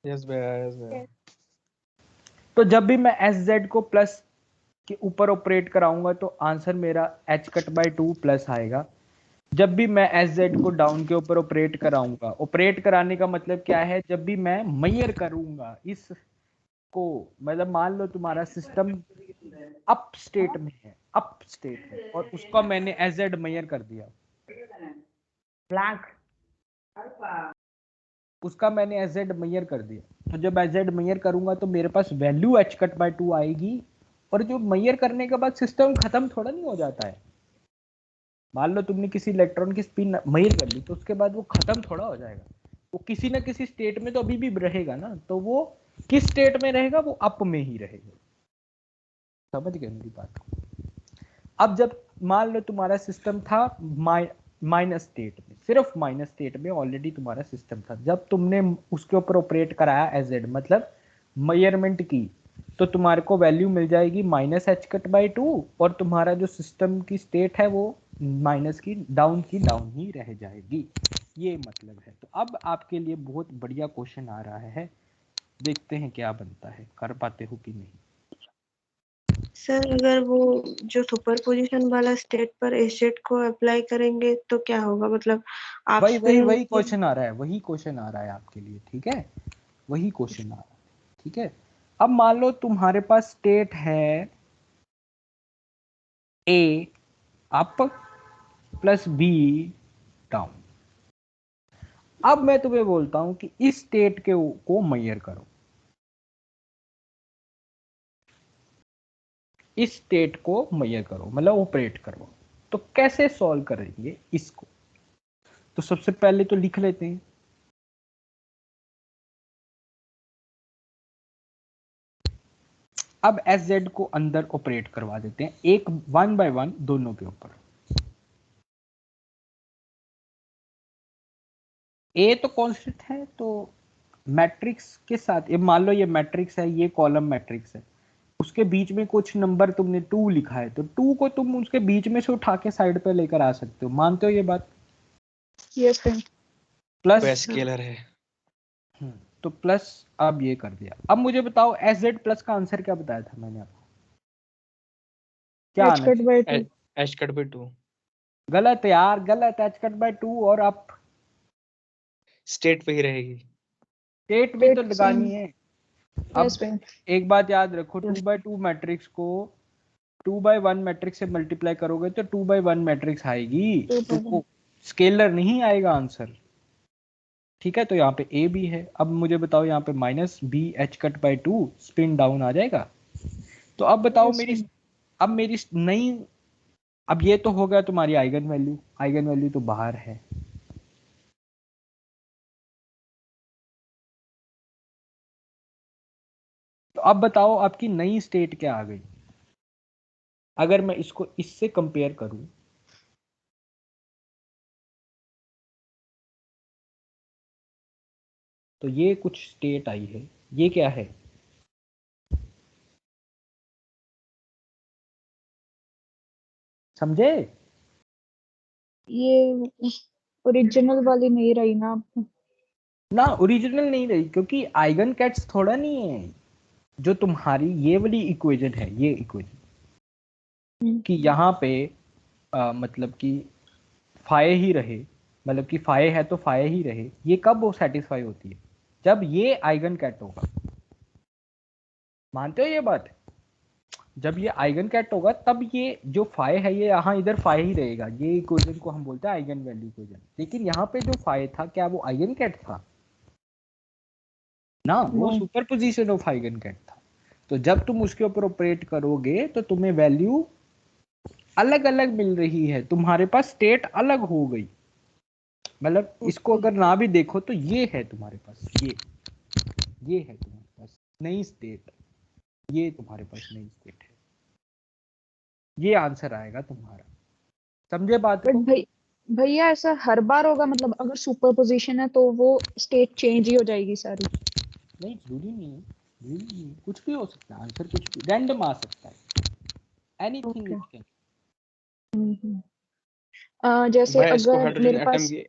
यस भैया। तो जब भी मैं एस जेड को प्लस के ऊपर ऑपरेट कराऊंगा तो आंसर मेरा एच कट बाय 2 प्लस आएगा। जब भी मैं एस जेड को डाउन के ऊपर ऑपरेट कराऊंगा, ऑपरेट कराने का मतलब क्या है, जब भी मैं मेजर करूंगा इसको, मतलब मान लो तुम्हारा सिस्टम अप स्टेट में है, अप स्टेट है, और उसका मैंने एस जेड मेजर कर दिया, ब्लैंक, उसका मैंने एस जेड मेजर कर दिया। तो जब एस जेड मेजर करूंगा तो मेरे पास वैल्यू एच कट बाय 2 आएगी। और जो मेजर करने के बाद सिस्टम खत्म थोड़ा नहीं हो जाता है। मान लो तुमने किसी इलेक्ट्रॉन की स्पिन मेजर कर ली तो उसके बाद वो खत्म थोड़ा हो जाएगा, वो किसी ना किसी स्टेट में तो अभी भी रहेगा ना। तो वो किस स्टेट में रहेगा, वो अप में ही रहेगा। समझ गए मेरी बात को? अब जब मान लो तुम्हारा सिस्टम था माइनस स्टेट में, सिर्फ माइनस स्टेट में ऑलरेडी तुम्हारा सिस्टम था, जब तुमने उसके ऊपर ऑपरेट कराया एज जेड, मतलब मेजरमेंट की, तो तुम्हारे को वैल्यू मिल जाएगी माइनस एच कट बाई 2, और तुम्हारा जो सिस्टम की स्टेट है वो माइनस की डाउन ही रह जाएगी। ये मतलब है। तो अब आपके लिए बहुत बढ़िया क्वेश्चन आ रहा है, देखते हैं क्या बनता है, कर पाते हो कि नहीं। सर अगर वो जो सुपरपोजिशन वाला स्टेट पर एजेट को अप्लाई करेंगे तो क्या होगा, मतलब आप वही स्पिन क्वेश्चन आ रहा है, वही क्वेश्चन आ रहा है आपके लिए, ठीक है, वही क्वेश्चन आ रहा है, ठीक है। अब मान लो तुम्हारे पास स्टेट है ए अप प्लस बी डाउन। अब मैं तुम्हें बोलता हूं कि इस स्टेट के को मेजर करो, इस स्टेट को मेजर करो, मतलब ऑपरेट करो। तो कैसे सॉल्व करेंगे इसको? तो सबसे पहले तो लिख लेते हैं, अब एस जेड को अंदर ऑपरेट करवा देते हैं, एक 1 बाय 1 दोनों के ऊपर। ए तो कांस्टेंट है, तो मैट्रिक्स के साथ, ये मान लो ये मैट्रिक्स है, ये कॉलम मैट्रिक्स है, उसके बीच में कुछ नंबर तुमने 2 लिखा है, तो 2 को तुम उसके बीच में से उठा के साइड पे लेकर आ सकते हो, मानते हो ये बात? Yes friend. प्लस वह स्केलर है। तो प्लस अब ये कर दिया। अब मुझे बताओ एस जेड प्लस का आंसर क्या बताया था मैंने आपको? क्या एच आना cut by 2। H cut by 2। गलत यार, गलत। एच कट बाय 2 और अप स्टेट पे ही रहेगी। स्टेट भी तो लगानी है। अब यस फ्रेंड। एक बात याद रखो, 2 by 2 मैट्रिक्स को 2 by 1 मैट्रिक्स से मल्टीप्लाई करोगे तो 2 by 1 मैट्रिक्स आएगी, तो स्केलर नहीं आएगा आंसर, ठीक है। तो यहाँ पे ए बी है। अब मुझे बताओ यहाँ पे minus B H cut by 2 spin down आ जाएगा। तो अब बताओ मेरी नई, अब ये तो हो गया तुम्हारी आइगन वैल्यू, आइगन वैल्यू तो बाहर है। तो अब बताओ आपकी नई स्टेट क्या आ गई? अगर मैं इसको इससे कंपेयर करूं, तो ये कुछ स्टेट आई है, ये क्या है? समझे? ये ओरिजिनल वाली नहीं रही ना अब। ना ओरिजिनल नहीं रही, क्योंकि आइगन कैट्स थोड़ा नहीं है। जो तुम्हारी ये वाली इक्वेशन है, ये इक्वेशन कि यहाँ पे मतलब कि फाए ही रहे, मतलब कि फाए है तो फाए ही रहे, ये कब वो सेटिस्फाई होती है? जब ये आइगन कैट होगा। मानते हो ये बात? जब ये आइगन कैट होगा तब ये जो फाए है ये यहाँ इधर फाए ही रहेगा। ये इक्वेशन को हम बोलते हैं आइगन वैल्यू इक्वेशन। लेकिन यहाँ पे जो फाए था, क्या वो आइगन कैट था? ना, वो सुपरपोजिशन ऑफ आइगन कैट था। तो जब तुम उसके ऊपर ऑपरेट करोगे तो तुम्हें वैल्यू अलग अलग मिल रही है, तुम्हारे पास स्टेट अलग हो गई। मतलब इसको अगर ना भी देखो तो ये है तुम्हारे पास, ये है तुम्हारे पास नई स्टेट, ये तुम्हारे पास नई स्टेट है। ये आंसर आएगा तुम्हारा। समझे बात को? भैया ऐसा हर बार होगा, मतलब अगर सुपरपोजिशन है तो वो स्टेट चेंज ही हो जाएगी सारी? नहीं, जरूरी नहीं है, जरूरी नहीं है, कुछ भी हो सकता है, आंसर कुछ भी रैंडम आ सकता है, एनीथिंग इट कैन। जैसे भाई इसको अगर हाइड्रोजन मेरे एटम पास, की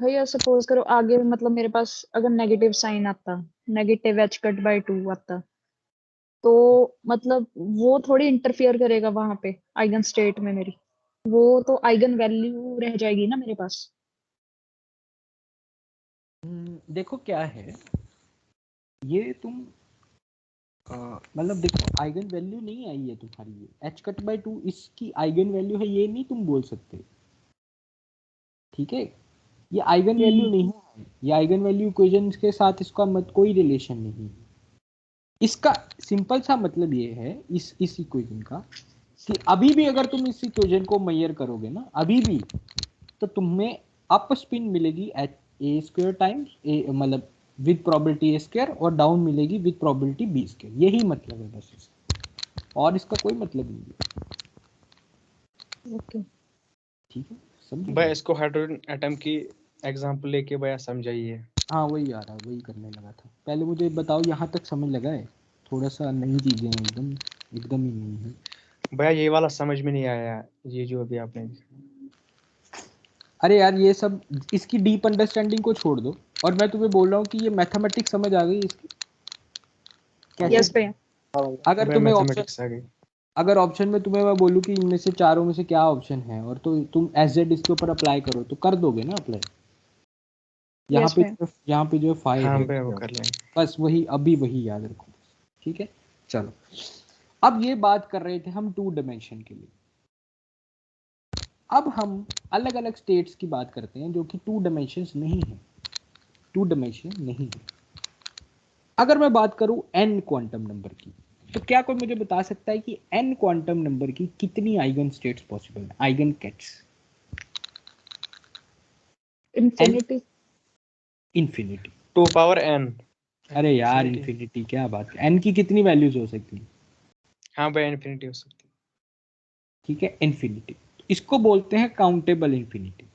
भैया सपोज करो आगे मतलब मेरे पास अगर नेगेटिव साइन आता, नेगेटिव एच कट बाय 2 आता, तो मतलब वो थोड़ी इंटरफियर करेगा वहां पे आइगन स्टेट में मेरी? वो तो आइगन वैल्यू रह जाएगी ना मेरे पास। देखो क्या है, ये तुम मतलब देखो आइगन वैल्यू नहीं आई है तुम्हारी, ये एच कट बाय 2 इसकी आइगन वैल्यू है, ये नहीं तुम बोल सकते, ठीक है। ये आइगन वैल्यू नहीं है, ये आइगन वैल्यू इक्वेशन के साथ इसका मत कोई रिलेशन नहीं है। इसका सिंपल सा मतलब ये है इस इक्वेशन का कि अभी भी अगर तुम इस इक्वेशन को मेजर करोगे ना, अभी भी, तो तुम्हें अप स्पिन मिलेगी एच ए स्क्वायर टाइम्स ए, मतलब विद प्रोबेबिलिटी ए स्क्वायर, और डाउन मिलेगी विद प्रोबेबिलिटी बी स्क्वायर। यही मतलब है बस इसका, और इसका कोई मतलब नहीं है। ओके ठीक है, समझे? भाई इसको हाइड्रोजन एटम की एग्जांपल लेके भैया समझाइए। हाँ वही आ रहा, वही करने लगा था। पहले मुझे बताओ यहाँ तक समझ लगा है? थोड़ा सा नई चीजें हैं, एकदम एकदम ही नहीं है। भैया ये वाला समझ में नहीं आया, ये जो अभी आपने। अरे यार ये सब, इसकी डीप अंडरस्टैंडिंग को छोड़ दो, और मैं तुम्हें बोल रहा हूँ कि ये मैथमेटिक्स समझ आ गई इसकी। कैसे? यस भैया। हाँ भैया। अगर अबे तुम्हें ऑप्शन, मैथमेटिक्स आ गई। अगर ऑप्शन में तुम्हें मैं बोलूँ कि इनमें से चारों में से क्या ऑप्शन है और तो तुम एज जेड इसके ऊपर अप्लाई करो तो कर दोगे ना अप्लाई? यहाँ यस पे भैया। यहाँ पे जो फाइव हाँ है भैया वो कर लेंगे। बस वही, अभी वही याद रखो, ठीक है? चलो, अब ये बात कर रहे थे हम 2 डायमेंशन के लिए। अब हम अलग अलग स्टेट्स की बात करते हैं जो कि 2 डायमेंशंस नहीं है, 2 डायमेंशन नहीं है। अगर मैं बात करूं n क्वांटम नंबर की, तो क्या कोई मुझे बता सकता है कि n क्वांटम नंबर की कितनी आइगन स्टेट्स पॉसिबल है, eigen cats? Infinity. Infinity. 2 power n। अरे यार इंफिनिटी क्या बात है, n की कितनी वैल्यूज हो सकती है? हाँ भैया इन्फिनिटी हो सकती है। ठीक है, इंफिनिटी। इसको बोलते हैं countable infinity.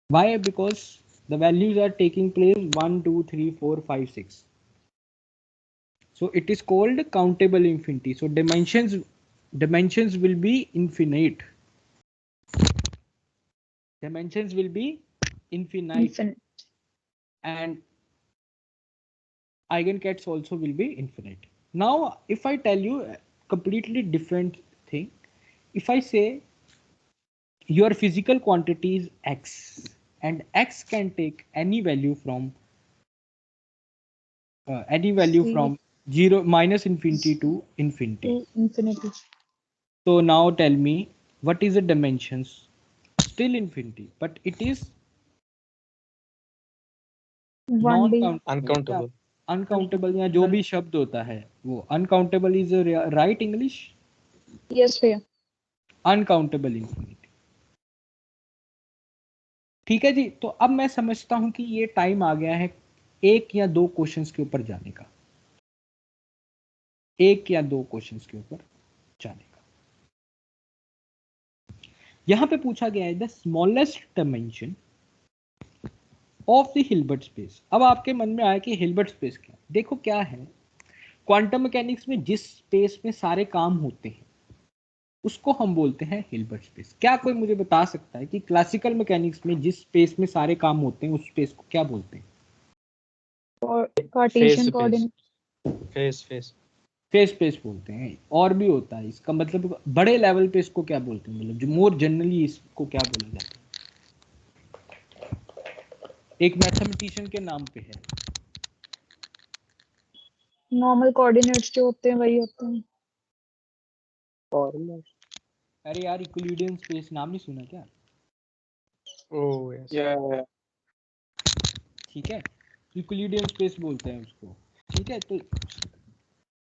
Why? Because the values are taking place 1 2 3 4 5 6, so it is called countable infinity. So dimensions will be infinite, dimensions will be infinite, and eigencats also will be infinite. Now if I tell you a completely different thing, if I say your physical quantity is x and x can take any value from C 0 minus infinity to infinity. infinity. So now tell me what is the dimensions? Still infinity, but it is 1D. Uncountable. Uncountable या जो भी शब्द होता है वो uncountable is right English? Yes भैया। Uncountable infinity. ठीक है जी, तो अब मैं समझता हूं कि ये टाइम आ गया है 1 या 2 क्वेश्चंस के ऊपर जाने का, 1 या 2 क्वेश्चंस के ऊपर जाने का। यहां पे पूछा गया है the smallest dimension of the Hilbert space. अब आपके मन में आया कि हिल्बर्ट स्पेस क्या? देखो क्या है, क्वांटम मैकेनिक्स में जिस स्पेस में सारे काम होते हैं उसको हम बोलते हैं हिल्बर्ट स्पेस। क्या कोई मुझे बता सकता है कि क्लासिकल मैकेनिक्स में जिस स्पेस में सारे काम होते हैं उस स्पेस को क्या बोलते हैं? Cartesian coordinate. Face face face space बोलते हैं। और भी होता है, इसका मतलब बड़े लेवल पे इसको क्या बोलते हैं, मतलब जो मोर जनरली इसको क्या बोला जाता है? एक मैथमेटिशियन के नाम पे है। नॉर्मल कोऑर्डिनेट्स जो होते हैं वही होते हैं। और अरे यार यूक्लिडियन स्पेस नाम नहीं सुना क्या? Oh yes. या ठीक है, यूक्लिडियन स्पेस बोलते हैं उसको। ठीक है, तो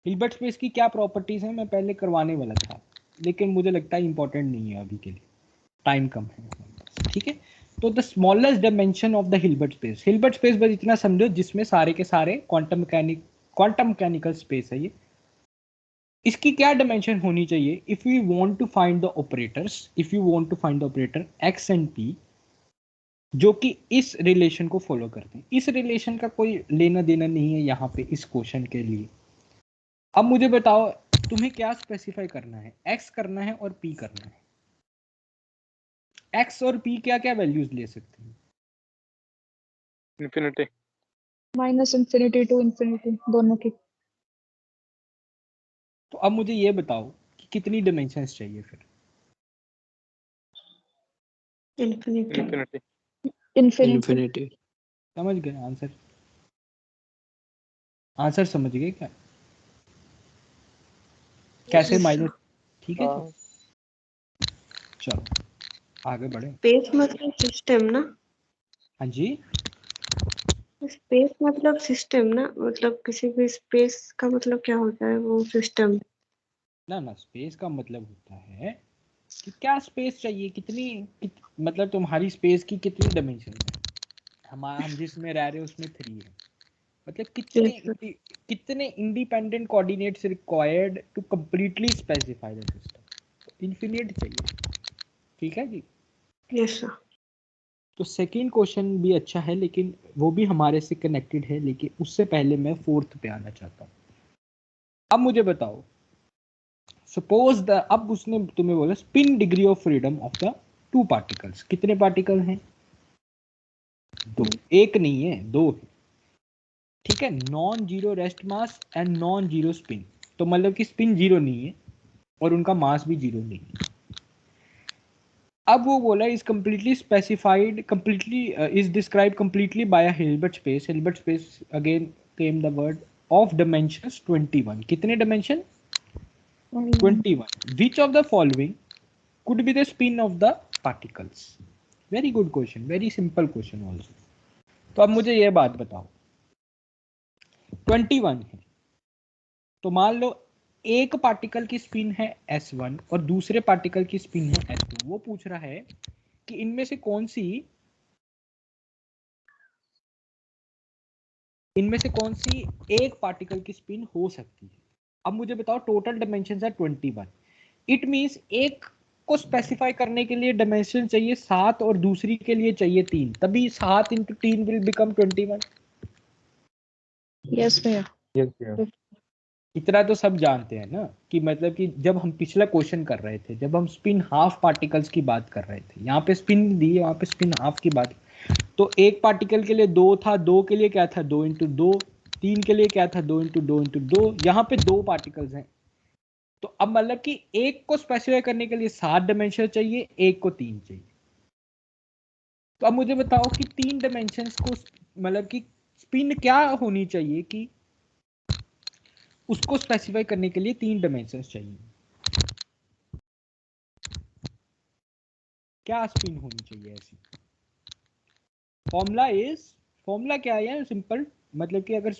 हिल्बर्ट स्पेस की क्या प्रॉपर्टीज हैं मैं पहले करवाने वाला था, लेकिन मुझे लगता है इंपॉर्टेंट नहीं है अभी के लिए, टाइम कम है। ठीक है, तो the smallest dimension of the Hilbert space, Hilbert space बस इतना समझो जिसमें सारे के सारे क्वांटम मैकेनिकल स्पेस है ये। इसकी क्या डायमेंशन होनी चाहिए? If you want to find the operators, if you want to find the operator x and p जो कि इस रिलेशन को फॉलो करते हैं। इस रिलेशन का कोई लेना देना नहीं है यहाँ पे इस क्वेश्चन के लिए। अब मुझे बताओ तुम्हें क्या स्पेसिफाई करना है, x करना है और p करना है। x और p क्या क्या वैल्यूज ले सकते हैं? Infinity. Minus infinity to infinity दोनों की। तो अब मुझे ये बताओ कि कितनी डायमेंशंस चाहिए फिर? इन्फिनिटी। इन्फिनिटी। इंफिनिटी। समझ गए आंसर? आंसर समझ गए क्या? कैसे Yes, माइनस? ठीक है जी, हाँ चलो आगे बढ़े। स्पेस मतलब सिस्टम ना? हाँ जी, स्पेस मतलब सिस्टम ना, मतलब किसी भी स्पेस का मतलब क्या होता है, वो सिस्टम। ना ना, स्पेस का मतलब होता है कि क्या स्पेस चाहिए, मतलब तुम्हारी स्पेस की कितनी डायमेंशन है। हम जिसमें रह रहे हैं उसमें 3 है, मतलब Yes, कितने independent coordinates required to completely specify the system. Infinite चाहिए। ठीक है जी, yes sir। तो सेकंड क्वेश्चन भी अच्छा है लेकिन वो भी हमारे से कनेक्टेड है, लेकिन उससे पहले मैं 4th पे आना चाहता हूँ। अब मुझे बताओ, सपोज द, अब उसने तुम्हें बोला spin degree of freedom of the 2 particles. कितने पार्टिकल हैं? 2। एक नहीं है, 2 है। ठीक है, non zero rest mass and non zero spin, तो मतलब कि स्पिन जीरो नहीं है और उनका मास भी जीरो नहीं है। अब वो बोला is completely specified, completely is describe completely by Hilbert space. Hilbert space again came the word of dimensions 21। कितने dimension? 21। Which of the following could be the spin of the particles? Very good question, very simple question also. तो अब मुझे ये बात बताओ, 21 है तो मान लो एक पार्टिकल की स्पिन है s1 और दूसरे पार्टिकल की स्पिन है s2। वो पूछ रहा है कि इनमें से कौन सी एक पार्टिकल की स्पिन हो सकती है। अब मुझे बताओ टोटल डायमेंशंस है 21। इट मींस एक को स्पेसिफाई करने के लिए डायमेंशन चाहिए 7 और दूसरी के लिए चाहिए 3, तभी 7 × 3 विल बिकम 21। यस भैया। यस भैया। इतना तो सब जानते हैं ना कि मतलब कि जब हम पिछला क्वेश्चन कर रहे थे, जब हम स्पिन हाफ पार्टिकल्स की बात कर रहे थे, यहाँ पे स्पिन दी, वहां पे स्पिन हाफ की बात, तो एक पार्टिकल के लिए 2 था, 2 के लिए क्या था 2 × 2, 3 के लिए क्या था 2 × 2 × 2, यहाँ पे 2 पार्टिकल्स हैं। तो अब मतलब कि एक को स्पेसिफाई करने के लिए 7 डायमेंशन चाहिए, एक को 3 चाहिए। तो अब मुझे बताओ कि 3 डायमेंशंस को मतलब कि स्पिन क्या होनी चाहिए कि उसको स्पेसिफाई करने के लिए 3 डायमेंशंस चाहिए। क्या स्पिन होनी चाहिए ऐसी? फॉर्मूला क्या है? सिंपल, मतलब कि अगर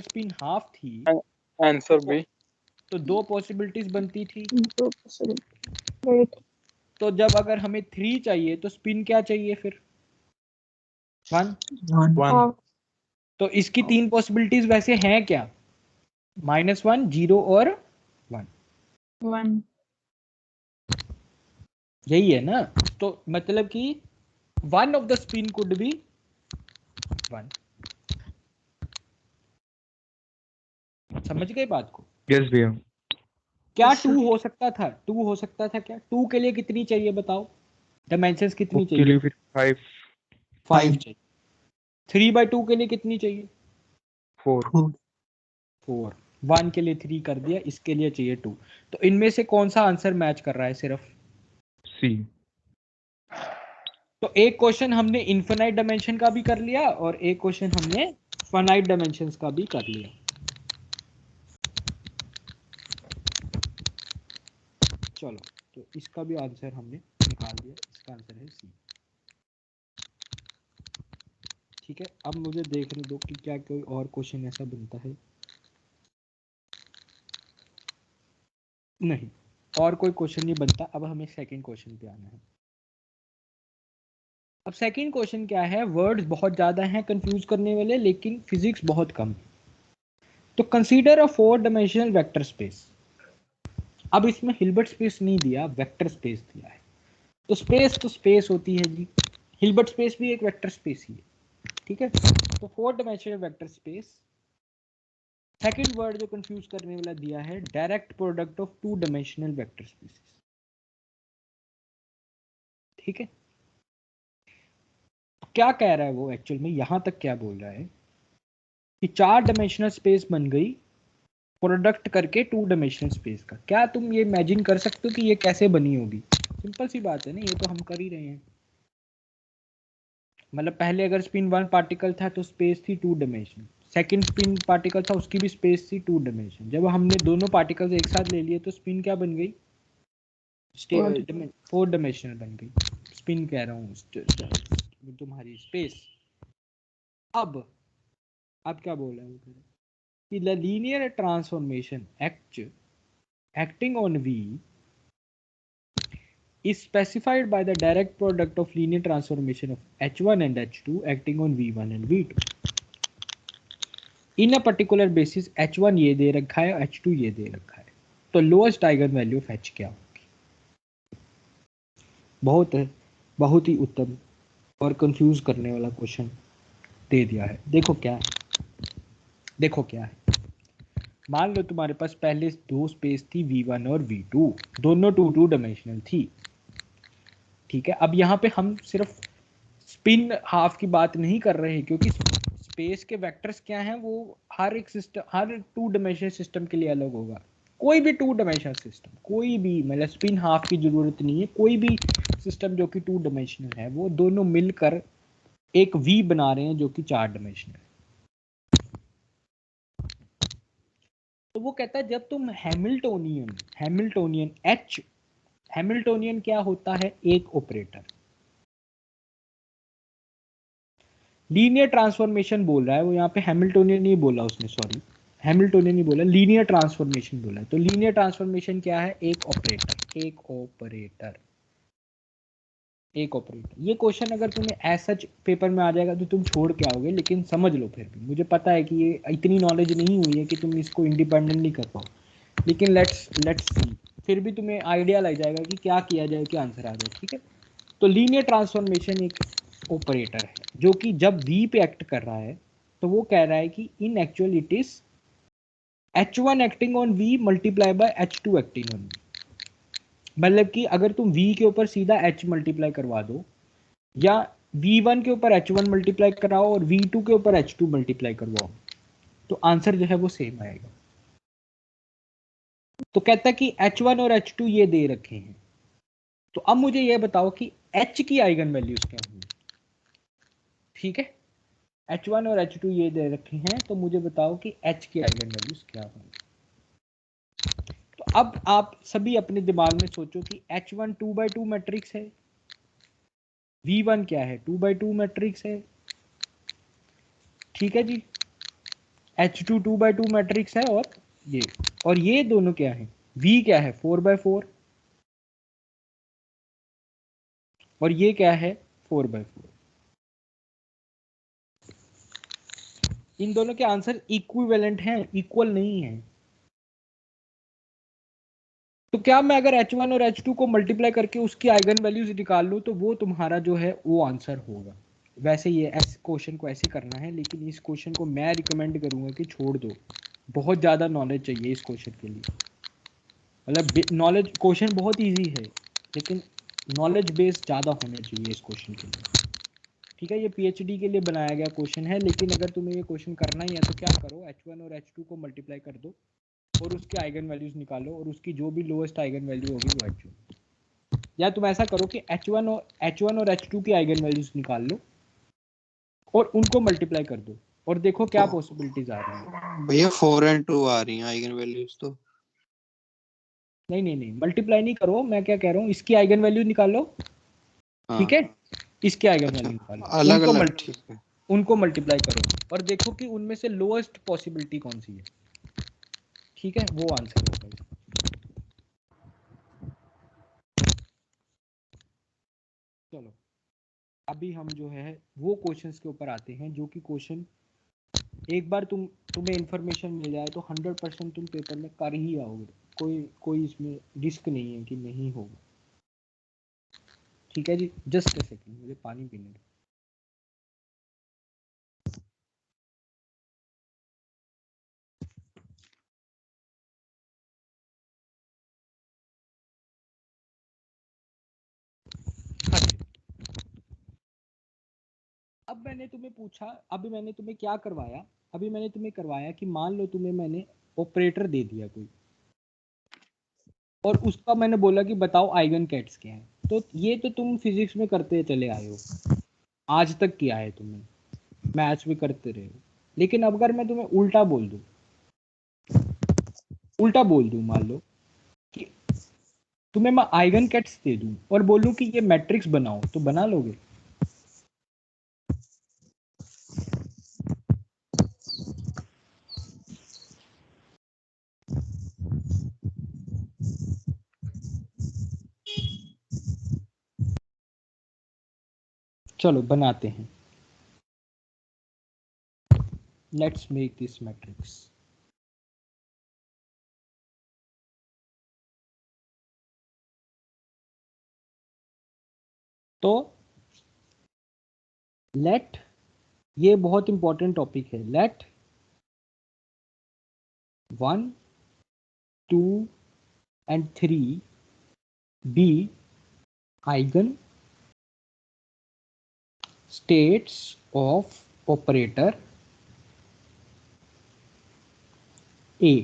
स्पिन हाफ थी, आंसर बी। तो 2 पॉसिबिलिटीज बनती थी। वेट, तो जब अगर हमें 3 चाहिए तो स्पिन क्या चाहिए फिर? 1। वन। तो इसकी 3 पॉसिबिलिटीज वैसे हैं क्या? -1, 0 और 1। 1। यही है ना। तो मतलब कि one of the spin could be 1। समझ गए बात को? यस भैया। क्या 2 हो सकता था? 2 हो सकता था क्या? 2 के लिए कितनी चाहिए बताओ? डायमेंशंस कितनी के चाहिए? लिए फिर 5 चाहिए। 3/2 के लिए कितनी चाहिए? 4 4। 1 के लिए 3 कर दिया, इसके लिए चाहिए 2। तो इनमें से कौन सा आंसर मैच कर रहा है? सिर्फ सी। तो एक क्वेश्चन हमने इनफिनाइट डायमेंशन का भी कर लिया और एक क्वेश्चन हमने फाइनाइट डायमेंशंस का भी कर लिया। चलो, तो इसका भी आंसर हमने निकाल दिया, इसका आंसर है सी। ठीक है, अब मुझे देखने दो कि क्या कोई और क्वेश्चन ऐसा बनता है। नहीं, और कोई क्वेश्चन नहीं बनता। अब हमें सेकंड क्वेश्चन पे आना है। अब सेकंड क्वेश्चन क्या है? वर्ड्स बहुत ज्यादा हैं कंफ्यूज करने वाले, लेकिन फिजिक्स बहुत कम। तो consider a 4 dimensional vector space. अब इसमें हिल्बर्ट स्पेस नहीं दिया, वेक्टर स्पेस दिया है। तो स्पेस होती है जी, हिल्बर्ट स्पेस भी एक वेक्टर स्पेस ही है। ठीक है, तो 4 dimensional vector space. Second word जो कंफ्यूज करने वाला दिया है, direct product of 2 dimensional vector spaces. ठीक है, क्या कह रहा है वो एक्चुअल में? यहां तक क्या बोल रहा है कि 4 डायमेंशनल स्पेस बन गई प्रोडक्ट करके 2 डायमेंशनल स्पेस का। क्या तुम ये इमेजिन कर सकते हो कि ये कैसे बनी होगी? सिंपल सी बात है ना, ये तो हम कर ही रहे हैं। मतलब पहले अगर स्पिन 1 पार्टिकल था तो स्पेस थी 2 डायमेंशन, सेकंड स्पिन पार्टिकल था उसकी भी स्पेस थी 2 डायमेंशन। जब हमने दोनों पार्टिकल्स एक साथ ले लिए तो स्पिन क्या बन गई? 4 डायमेंशनल बन गई। स्पिन कह रहा हूँ, तुम्हारी स्पेस। अब क्या बोल रहा है कि the linear transformation acting on V is specified by the direct product of linear transformation of H1 and H2 acting on V1 and V2 in a particular basis। H1 ये दे रखा है, H2 ये दे रखा है, तो lowest eigen value of H क्या होगी? बहुत ही उत्तम और कंफ्यूज करने वाला क्वेश्चन दे दिया है। देखो क्या है। मान लो तुम्हारे पास पहले 2 स्पेस थी V1 और V2, दोनों 2 डायमेंशनल थी। ठीक है, अब यहाँ पे हम सिर्फ स्पिन हाफ की बात नहीं कर रहे हैं, क्योंकि स्पेस के वेक्टर्स क्या हैं वो हर एक सिस्टम, हर टू डायमेंशनल सिस्टम के लिए अलग होगा। कोई भी टू डायमेंशनल सिस्टम, कोई भी, मतलब स्पिन हाफ की जरूरत नहीं है, कोई भी सिस्टम जो कि टू डायमेंशनल है वो दोनों मिलकर एक वी बना रहे हैं जो कि 4 डायमेंशनल है। तो वो कहता है जब तुम हैमिल्टोनियन क्या होता है? एक ऑपरेटर। लीनियर ट्रांसफॉर्मेशन बोल रहा है वो, यहाँ पे हैमिल्टोनियन नहीं बोला उसने, सॉरी हैमिल्टोनियन नहीं बोला, लीनियर ट्रांसफॉर्मेशन बोला है। तो लीनियर ट्रांसफॉर्मेशन क्या है? एक ऑपरेटर, एक ऑपरेटर, एक ऑपरेटर। ये क्वेश्चन अगर तुम्हें एज सच पेपर में आ जाएगा तो तुम छोड़ के आओगे, लेकिन समझ लो फिर भी, मुझे पता है कि ये इतनी नॉलेज नहीं हुई है कि तुम इसको इंडिपेंडेंट नहीं कर पाओ, लेकिन लेट्स सी, फिर भी तुम्हें आइडिया लग जाएगा कि क्या किया जाए कि आंसर आ जाए, ठीक है। तो लीनियर ट्रांसफॉर्मेशन एक ऑपरेटर है जो कि जब v पे एक्ट कर रहा है तो वो कह रहा है कि इन actual it is h1 acting on v multiply by h2 acting on v। मतलब कि अगर तुम v के ऊपर सीधा h मल्टीप्लाई करवा दो, या v1 के ऊपर h1 मल्टीप्लाई कराओ और v2 के ऊपर h2 मल्टीप्लाई करवाओ, तो आंसर जो है वो सेम आएगा। तो कहता है कि h1 और h2 ये दे रखे हैं, तो अब मुझे ये बताओ कि h की आइगन वैल्यूज क्या होंगी, ठीक है। h1 और h2 ये दे रखे हैं, तो मुझे बताओ कि h की आइगन वैल्यूज क्या होंगी। तो अब आप सभी अपने दिमाग में सोचो कि h1 2x2 मैट्रिक्स है, v1 क्या है? 2x2 मैट्रिक्स है, ठीक है जी। h2 2x2 मैट्रिक्स है, और ये दोनों क्या है? v क्या है? 4x4, और ये क्या है? 4x4। इन दोनों के आंसर इक्विवेलेंट हैं, इक्वल नहीं है। तो क्या मैं अगर h1 और h2 को मल्टीप्लाई करके उसकी आइगन वैल्यूज निकाल लूं तो वो तुम्हारा जो है वो आंसर होगा। वैसे ये ऐसे क्वेश्चन को ऐसे करना है, लेकिन इस क्वेश्चन को मैं रिकमेंड करूंगा कि छोड़ दो, बहुत ज़्यादा नॉलेज चाहिए इस क्वेश्चन के लिए। मतलब नॉलेज, क्वेश्चन बहुत ईजी है लेकिन नॉलेज बेस ज़्यादा होना चाहिए इस क्वेश्चन के लिए, ठीक है। ये पीएचडी के लिए बनाया गया क्वेश्चन है, लेकिन अगर तुम्हें ये क्वेश्चन करना ही है तो क्या करो, h1 और h2 को मल्टीप्लाई कर दो और उसके आइगन वैल्यूज निकालो, और उसकी जो भी लोएस्ट आइगन वैल्यू होगी वो h1, या तुम ऐसा करो कि h1 और h2 की आइगन वैल्यूज निकाल लो और उनको मल्टीप्लाई कर दो और देखो क्या पॉसिबिलिटीज आ रही है। भैया 4 और 2 आ रही हैं आइगन वैल्यूज तो। नहीं, मल्टीप्लाई नहीं करो, मैं क्या कह रहा हूँ, इसकी आइगन वैल्यू निकालो, ठीक है, इसके आइगन वैल्यू निकालो, अलग अलग, ठीक है। उनको मल्टीप्लाई करो और देखो कि उनमें से लोएस्ट पॉसिबिलिटी कौन सी है, ठीक है, वो आंसर होगा। चलो अभी हम जो है वो क्वेश्चंस के ऊपर आते हैं, जो कि क्वेश्चन एक बार तुम्हें इंफॉर्मेशन मिल जाए तो 100% तुम पेपर में कर ही आओगे, कोई इसमें रिस्क नहीं है कि नहीं होगा, ठीक है जी। जस्ट अ सेकंड, मुझे पानी पीने दो। हाँ जी, अब मैंने तुम्हें पूछा, अभी मैंने तुम्हें क्या करवाया, अभी मैंने तुम्हें करवाया कि मान लो तुम्हें मैंने ऑपरेटर दे दिया कोई, और उसका मैंने बोला कि बताओ आइगन कैट्स क्या है। तो ये तो तुम फिजिक्स में करते चले आए हो, आज तक किया है तुमने, मैथ्स भी करते रहे हो, लेकिन अब अगर मैं तुम्हें उल्टा बोल दूं, मान लो कि तुम्हें मैं आइगन कैट्स दे दूं और बोलूं कि ये मैट्रिक्स बनाओ, तो बना लोगे? चलो बनाते हैं, लेट्स मेक दिस मैट्रिक्स। तो लेट, ये बहुत इंपॉर्टेंट टॉपिक है, late 1, 2 and 3 be eigen states of operator A.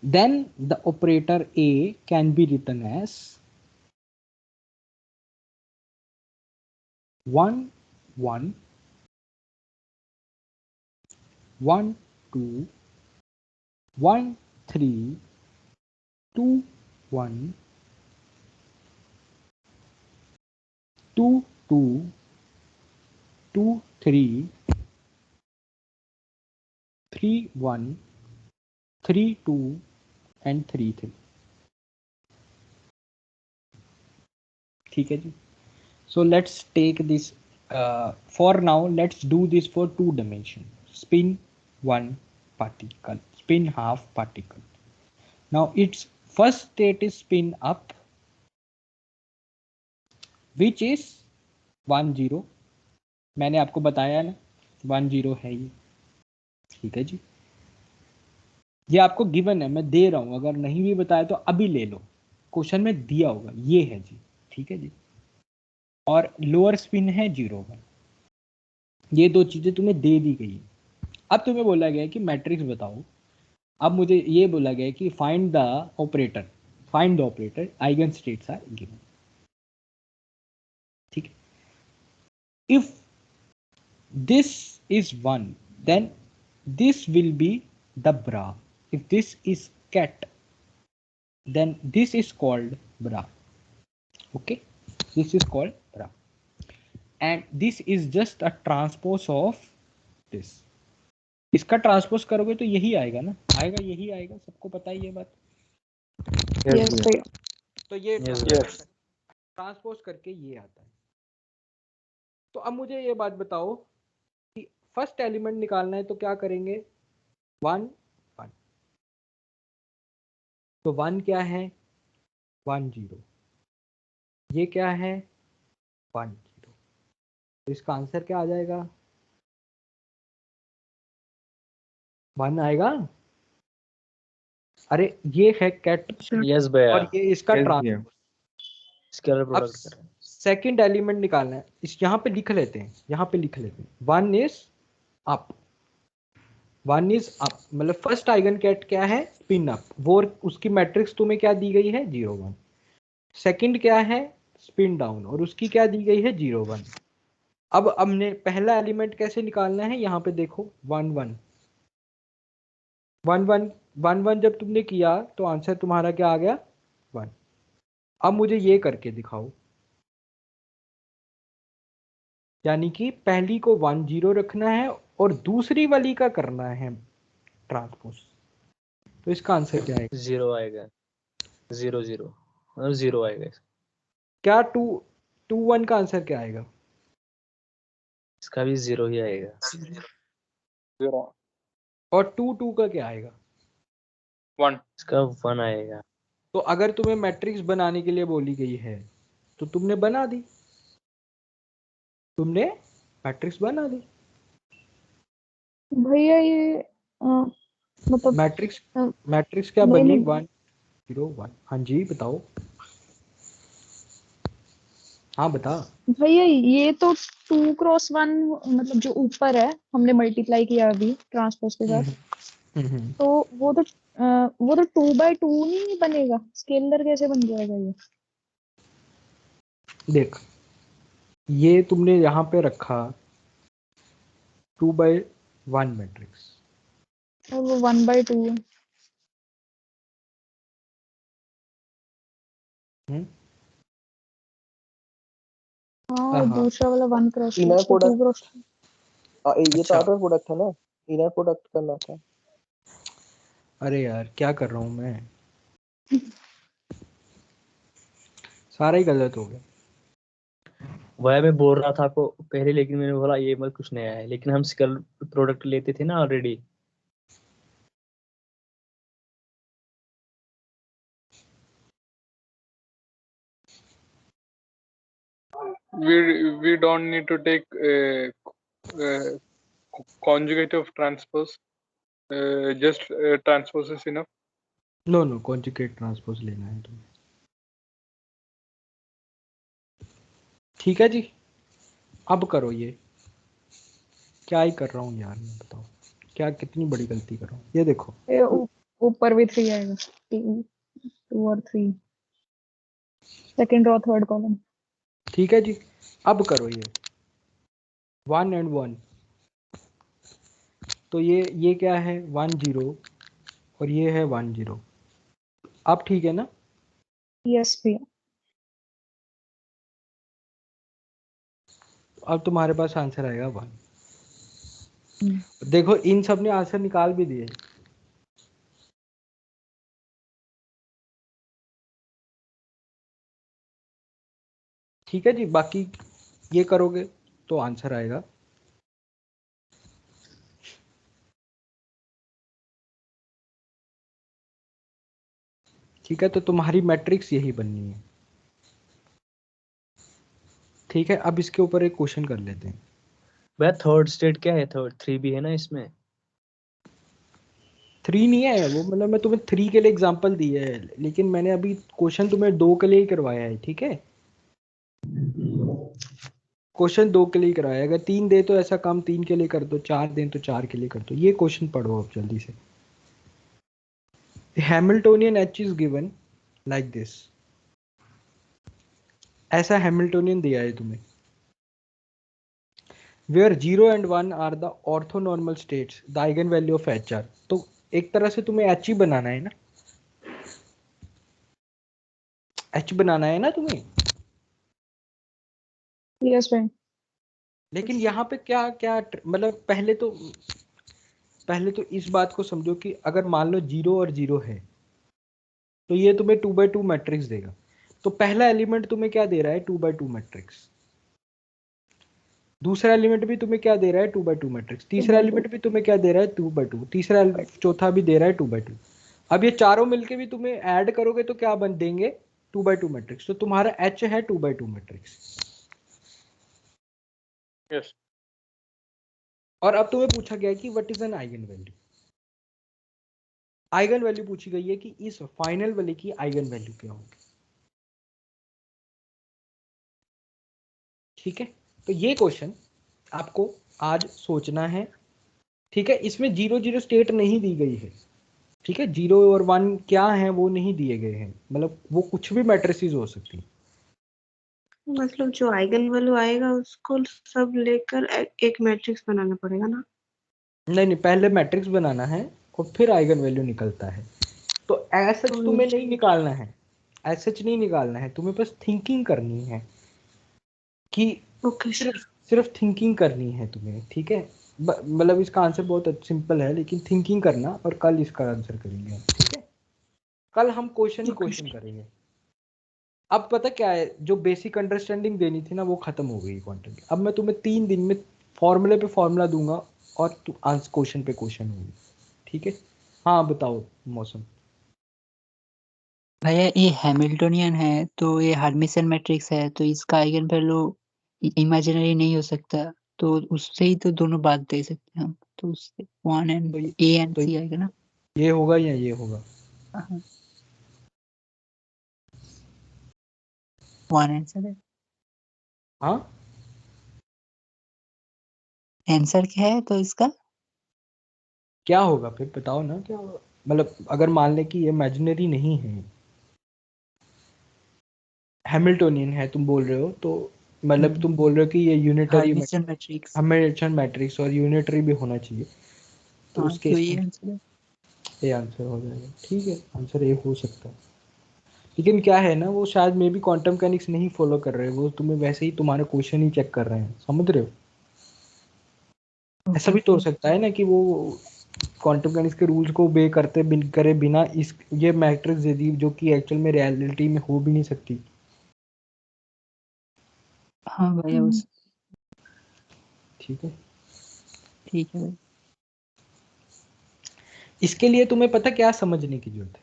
Then the operator A can be written as 1 1 1 2 1 3 2 1 2 2 2 3 3 1 3 2 and 3 3. ठीक है जी. So let's take this for now. Let's do this for 2 dimension. Spin 1 particle, spin half particle. Now its first state is spin up, which is 1 0. मैंने आपको बताया ना 1 0 है ये. ठीक है जी. ये आपको गिवन है, मैं दे रहा हूं. अगर नहीं भी बताया तो अभी ले लो, क्वेश्चन में दिया होगा. ये है जी. ठीक है जी. और लोअर स्पिन है 0 1. ये दो चीजें तुम्हें दे दी गई. अब तुम्हें बोला गया है कि मैट्रिक्स बताओ. अब मुझे ये बोला गया है कि find the operator, eigen states are given. ठीक है. If this is 1 then this will be the bra. If this is cat then this is called bra. Okay, this is called bra, and this is just a transpose of this. इसका ट्रांसपोज करोगे तो यही आएगा ना, आएगा यही आएगा. सबको पता ही ये बात. यस भैया. तो ये ट्रांसपोज करके ये आता है. तो अब मुझे ये बात बताओ कि फर्स्ट एलिमेंट निकालना है तो क्या करेंगे. 1 1. तो 1 क्या है 1 0. ये क्या है 1 0. तो इसका आंसर क्या आ जाएगा 1 आएगा. अरे ये है कैट. यस भैया. और ये इसका ट्रांसपोज. स्केलर अब प्रोडक्ट कर रहे हैं. सेकंड एलिमेंट निकालना है. इस यहाँ पे लिख लेते हैं, यहाँ पे लिख लेते हैं. 1 इज अप, 1 इज अप. मतलब फर्स्ट आइगन कैट क्या है स्पिन अप. वो उसकी मैट्रिक्स तुम्हें क्या दी गई है 0 1. सेकंड क्या है स्पिन डाउन, और उसकी क्या दी गई है 0 1. अब हमने पहला एलिमेंट कैसे निकालना है. यहाँ पे देखो 1 1 1 1 1 1. जब तुमने किया तो आंसर तुम्हारा क्या आ गया 1. अब मुझे ये करके दिखाओ, यानी कि पहली को 1 0 रखना है और दूसरी वाली का करना है ट्रांसपोज. तो इसका आंसर क्या है 0 आएगा. 0 0 और 0 आएगा. क्या 2 2 1 का आंसर क्या आएगा. इसका भी 0 ही आएगा. 0 और 2 2 का क्या आएगा 1. इसका 1 आएगा. तो अगर तुम्हें मैट्रिक्स बनाने के लिए बोली गई है तो तुमने बना दी, तुमने मैट्रिक्स बना दी. भैया ये मतलब मैट्रिक्स क्या नहीं, बनी नहीं. 1 0 1. हाँ जी बताओ. हाँ बता. भैया ये तो 2 क्रॉस 1 मतलब जो ऊपर है हमने मल्टीप्लाई किया अभी ट्रांसपोज के साथ. तो वो तो 2 by 2 नहीं बनेगा. स्केलर कैसे बन जाएगा ये. देख ये तुमने यहाँ पे रखा 2 by 1 मैट्रिक्स, और वो 1 by 2 है. हाँ और दूसरा वाला 1 क्रॉस 2 क्रॉस 2. ये तो आउटर प्रोडक्ट है ना, इनर प्रोडक्ट करना था. अरे यार क्या कर रहा हूँ मैं, सारा ही गलत हो गया. वह मैं बोल रहा था आपको पहले, लेकिन मैंने बोला ये मत कुछ नया है. लेकिन हम स्केलर प्रोडक्ट लेते थे ना already. We don't need to take conjugate of transpose. Just transpose is enough. No conjugate transpose लेना है तुम्हें. ठीक है जी. अब करो ये. क्या ही कर रहा हूँ यार मैं, बताओ. क्या कितनी बड़ी गलती करो, ये देखो ये ऊपर भी 3 आएगा, 2 और 3, सेकंड रो थर्ड कॉलम। ठीक है जी। अब करो ये 1 and 1, तो ये क्या है 1 0 और ये है 1 0। अब ठीक है ना? यस भैया। अब तुम्हारे पास आंसर आएगा 1। देखो इन सब ने आंसर निकाल भी दिए। ठीक है जी, बाकी ये करोगे तो आंसर आएगा। ठीक है, तो तुम्हारी मैट्रिक्स यही बननी है। ठीक है, अब इसके ऊपर एक क्वेश्चन कर लेते हैं। भैया थर्ड स्टेट क्या है? थर्ड 3 भी है ना इसमें? 3 नहीं है वो, मतलब मैं तुम्हें 3 के लिए एग्जांपल दी है, लेकिन मैंने अभी क्वेश्चन तुम्हें 2 के लिए ही करवाया है। ठीक है, क्वेश्चन 2 के लिए कराया। अगर 3 दे तो ऐसा काम 3 के लिए कर दो, 4 दें तो 4 के लिए कर दो। ये क्वेश्चन पढ़ो अब जल्दी से। Hamiltonian H is given like this. ऐसा हैमिल्टोनियन दिया है तुम्हें, where 0 and 1 are the orthonormal states, the eigen value of H are. तो एक तरह से तुम्हें एच ही बनाना है ना, एच बनाना है ना तुम्हें। यस भाई। लेकिन यहाँ पे क्या क्या मतलब पहले तो इस बात को समझो कि अगर मान लो 0 और 0 है तो ये तुम्हें 2x2 मैट्रिक्स देगा। तो पहला एलिमेंट तुम्हें क्या दे रहा है? 2x2 matrix. दूसरा एलिमेंट भी तुम्हें क्या दे रहा है? 2x2 matrix. तीसरा एलिमेंट भी तुम्हें क्या दे रहा है? 2x2। तीसरा चौथा भी दे रहा है 2x2। अब ये चारों मिलके भी तुम्हें ऐड करोगे तो क्या बन देंगे? 2x2 matrix. तो तुम्हारा एच है 2x2 मैट्रिक्स। यस। और अब तुम्हें पूछा गया है कि what is an eigen value. Eigen value पूछी गई है कि इस फाइनल वाले की आइगन वैल्यू क्या होगी। ठीक है, तो ये क्वेश्चन आपको आज सोचना है। ठीक है, इसमें 0 0 स्टेट नहीं दी गई है। ठीक है, 0 और 1 क्या है वो नहीं दिए गए हैं, मतलब वो कुछ भी मैट्रिसेस हो सकती है। मतलब जो आइगन वैल्यू आएगा उसको सब लेकर एक मैट्रिक्स बनाना पड़ेगा ना? नहीं नहीं, पहले मैट्रिक्स बनाना है और फिर आइगन वैल्यू निकलता है। तो ऐसा तो तुम्हें नहीं निकालना है, ऐसा नहीं निकालना है, तुम्हें बस थिंकिंग करनी है कि ओके सिर्फ थिंकिंग करनी है तुम्हें। ठीक है, मतलब इसका आंसर बहुत सिंपल है, लेकिन थिंकिंग करना, और कल इसका आंसर करेंगे हम। ठीक है, कल हम क्वेश्चन ही क्वेश्चन करेंगे। अब पता क्या है, जो बेसिक अंडरस्टैंडिंग देनी थी ना वो खत्म हो गई क्वांटम की। अब मैं तुम्हें 3 दिन में फॉर्मूले पे फॉर्मूला दूंगा और आंसर क्वेश्चन पे क्वेश्चन होगी। ठीक है, हाँ बताओ मौसम। भैया ये हैमिल्टोनियन है तो ये हार्मिसन मैट्रिक्स है, तो इसका आइगन वैल्यू इमेजिनरी नहीं हो सकता, तो उससे ही तो दोनों बात दे सकते हैं हम। तो उससे 1 एंड तो ए एंड तो सी आएगा ना। ये होगा या ये होगा? हाँ, 1 आंसर है। हाँ, आंसर क्या है तो इसका? क्या होगा फिर बताओ ना, क्या होगा? मतलब अगर मान ले कि ये इमेजिनरी नहीं है, हैमिल्टोनियन है तुम बोल रहे हो, तो मतलब तुम बोल रहे हो कि ये unitary Harmison matrix. Hamilton matrix और यूनिटरी भी होना चाहिए, तो हाँ उस तो केस ये में आंसर है। ये आंसर हो जाएगा। ठीक है, आंसर ए हो सकता है। लेकिन क्या है ना, वो शायद मे भी क्वांटम मैकेनिक्स नहीं फॉलो कर रहे, वो तुम्हें वैसे ही तुम्हारे क्वेश्चन ही चेक कर रहे हैं, समझ रहे हो? ऐसा भी तो हो सकता है ना कि वो क्वांटम मैकेनिक्स के रूल्स को obey करे बिना इस ये मैट्रिक्स दे दी, जो कि एक्चुअल में रियलिटी में हो भी नहीं सकती। हाँ भैया उस ठीक है, ठीक है भाई। इसके लिए तुम्हें पता क्या समझने की जरूरत है?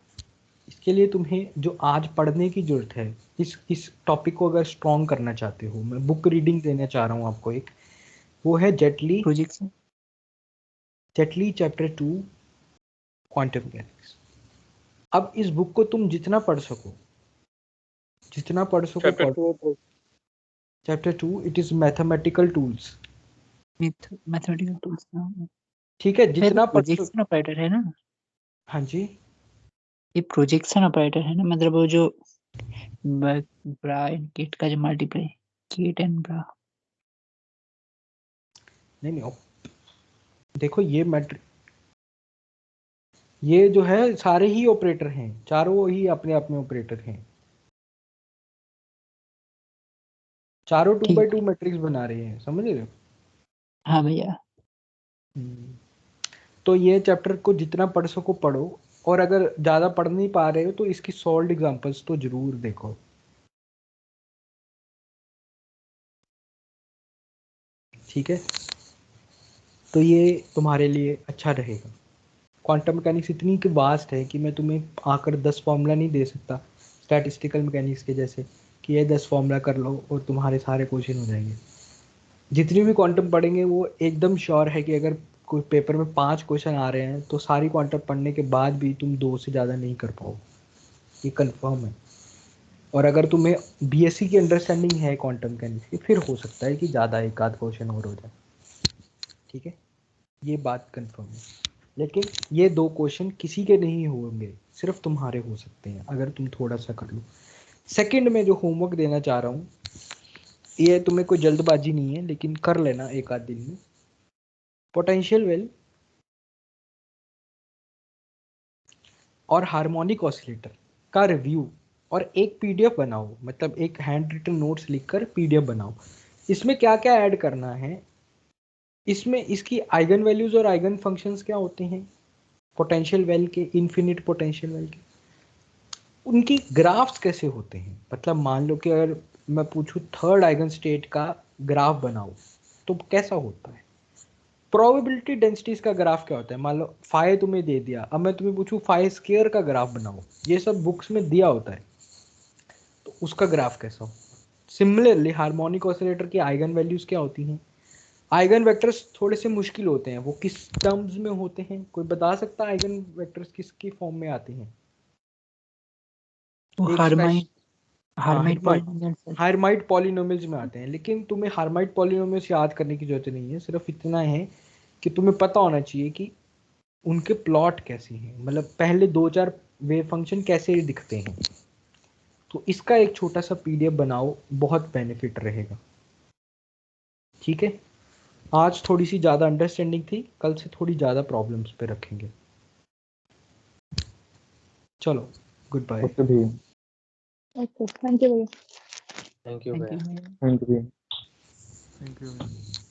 इसके लिए तुम्हें जो आज पढ़ने की जरूरत है, इस टॉपिक को अगर स्ट्रॉन्ग करना चाहते हो, मैं बुक रीडिंग देना चाह रहा हूँ आपको एक, वो है Jaitley projection. Chapter 2 quantum mechanics. अब इस बुक को तुम जितना पढ़ सको चैप्टर पढ़ो। 2 chapter 2 it is mathematical tools. Mathematical tools. ठीक है, फिर जितना पढ़ सक- प्रोजेक्शन ऑपरेटर है ना, हाँ जी, ये प्रोजेक्शन ऑपरेटर है ना, मतलब वो जो ब्रा एंड किट का जो मल्टीप्लाई, किट एंड ब्रा। नहीं नहीं देखो ये मैट्रिक, ये जो है सारे ही ऑपरेटर हैं, चारों ही अपने अपने ऑपरेटर हैं, चारों 2x2 ठीक, मैट्रिक्स बना रहे हैं, समझ रहे हो? हाँ भैया। तो ये चैप्टर को जितना पढ़ सको पढ़ो, और अगर ज़्यादा पढ़ नहीं पा रहे हो तो इसकी सॉल्व एग्जांपल्स तो जरूर देखो। ठीक है, तो ये तुम्हारे लिए अच्छा रहेगा। क्वांटम मैकेनिक्स इतनी कि वास्ट है कि मैं तुम्हें आकर 10 फॉर्मूला नहीं दे सकता स्टैटिस्टिकल मैकेनिक्स के जैसे कि ये 10 फॉर्मूला कर लो और तुम्हारे सारे क्वेश्चन हो जाएंगे। जितनी भी क्वांटम पढ़ेंगे वो एकदम श्योर है कि अगर कोई पेपर में 5 क्वेश्चन आ रहे हैं तो सारी क्वांटम पढ़ने के बाद भी तुम 2 से ज़्यादा नहीं कर पाओ, ये कंफर्म है। और अगर तुम्हें बीएससी की अंडरस्टैंडिंग है क्वांटम मैकेनिक्स की, फिर हो सकता है कि ज़्यादा एक आध क्वेश्चन और हो जाए। ठीक है, ये बात कंफर्म है। लेकिन ये 2 क्वेश्चन किसी के नहीं होंगे, सिर्फ तुम्हारे हो सकते हैं अगर तुम थोड़ा सा कर लो। सेकंड में जो होमवर्क देना चाह रहा हूँ, ये तुम्हें कोई जल्दबाजी नहीं है, लेकिन कर लेना एक आध दिन में। पोटेंशियल वेल और हार्मोनिक ऑसिलेटर का रिव्यू और एक पीडीएफ बनाओ, मतलब एक हैंड रिटन नोट्स लिखकर पीडीएफ बनाओ। इसमें क्या क्या ऐड करना है, इसमें इसकी आइगन वैल्यूज और आइगन फंक्शंस क्या होते हैं पोटेंशियल वेल के, इन्फिनिट पोटेंशियल वेल के, उनकी ग्राफ्स कैसे होते हैं। मतलब मान लो कि अगर मैं पूछूं थर्ड आइगन स्टेट का ग्राफ बनाओ तो कैसा होता है। प्रोबेबिलिटी डेंसिटीज का ग्राफ क्या होता है, मान लो फाइ तुम्हें दे दिया, अब मैं तुम्हें पूछूं फाइ स्क्वायर का ग्राफ बनाओ, ये सब बुक्स में दिया होता है, तो उसका ग्राफ कैसा हो। सिमिलरली हार्मोनिक ऑसिलेटर की आइगन वैल्यूज क्या होती हैं। आइगन वेक्टर्स थोड़े से मुश्किल होते हैं, वो किस टर्म्स में होते हैं, कोई बता सकता है आइगन वेक्टर्स किसकी फॉर्म में आते हैं। वो एक हार्माइट हाँ, हार्माइट पॉलिनोमियल। हार्माइट पॉलिनोमियल्स में आते हैं, लेकिन तुम्हें हार्माइट पॉलिनोमियल्स याद करने की जरूरत नहीं है, सिर्फ इतना है कि तुम्हें पता होना चाहिए कि उनके प्लॉट कैसे हैं, मतलब पहले 2-4 वेव फंक्शन कैसे दिखते हैं। तो इसका एक छोटा सा पीडीएफ बनाओ, बहुत बेनिफिट रहेगा। ठीक है, आज थोड़ी सी ज़्यादा अंडरस्टैंडिंग थी, कल से थोड़ी ज़्यादा प्रॉब्लम्स पे रखेंगे। चलो, गुड बाय। ओके भैया, ओके, थैंक यू भैया। थैंक यू थैंक भैया। यू भैया। थैंक यू भैया। Thank you.